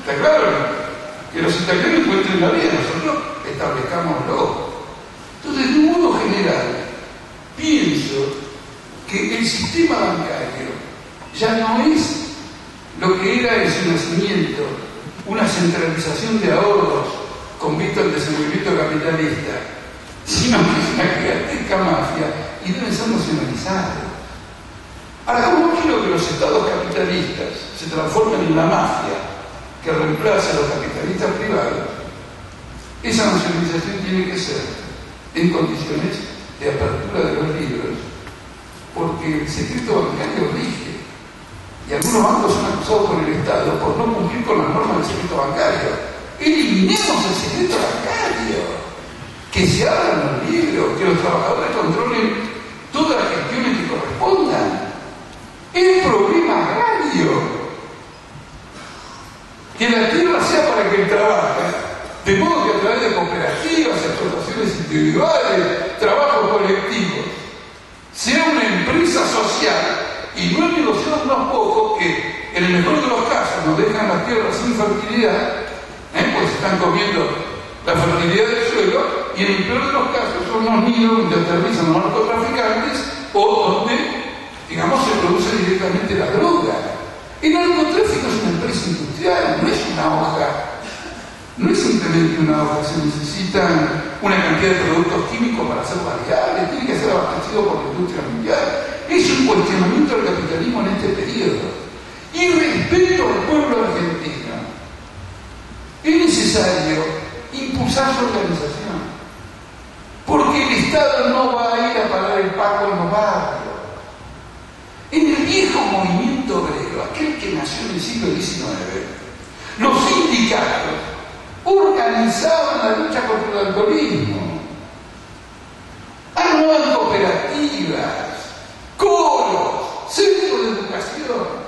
Speaker 5: ¿Está claro? Que los italianos encuentren la vida, nosotros establezcámoslo. Entonces, de un modo general, pienso que el sistema bancario ya no es lo que era en su nacimiento, una centralización de ahorros con vista al desenvolvimiento capitalista, sino que es una gigantesca mafia y deben ser nacionalizados. Ahora, ¿cómo quiero que los estados capitalistas se transformen en la mafia que reemplaza a los capitalistas privados? Esa nacionalización tiene que ser en condiciones de apertura de los libros, porque el secreto bancario rige, y algunos bancos son acusados por el Estado por no cumplir con las normas del secreto bancario. Eliminemos el secreto bancario, que se abran los libros, que los trabajadores controlen todas las gestiones que corresponden individuales, trabajos colectivos, sea una empresa social y no el negocio de unos pocos que, en el mejor de los casos, nos dejan las tierras sin fertilidad, pues están comiendo la fertilidad del suelo, y en el peor de los casos son unos nidos donde aterrizan los narcotraficantes o donde, digamos, se produce directamente la droga. El narcotráfico es una empresa industrial, no es una hoja, no es simplemente una hoja, se necesitan una cantidad de productos químicos para ser variables, tiene que ser abastecido por la industria mundial. Es un cuestionamiento del capitalismo en este periodo. Y respecto al pueblo argentino, es necesario impulsar su organización, porque el Estado no va a ir a pagar el pago en los barrios. En el viejo movimiento obrero, aquel que nació en el siglo XIX, los sindicatos organizaban la lucha contra el alcoholismo, armaban cooperativas, coros, centros de educación.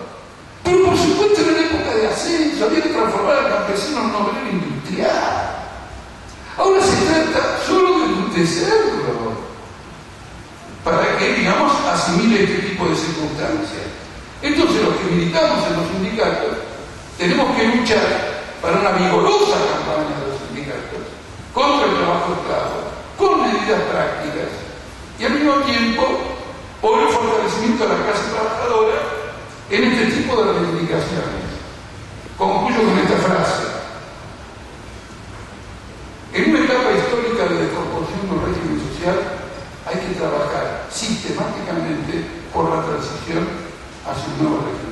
Speaker 5: Pero por supuesto en la época de ascenso había que transformar al campesino en un obrero industrial. Ahora se trata solo de endurecerlo para que, digamos, asimile este tipo de circunstancias. Entonces los que militamos en los sindicatos tenemos que luchar para una vigorosa campaña de los sindicatos contra el trabajo esclavo, con medidas prácticas y al mismo tiempo por el fortalecimiento de la clase trabajadora en este tipo de reivindicaciones. Concluyo con esta frase. En una etapa histórica de descomposición del régimen social hay que trabajar sistemáticamente por la transición hacia un nuevo régimen.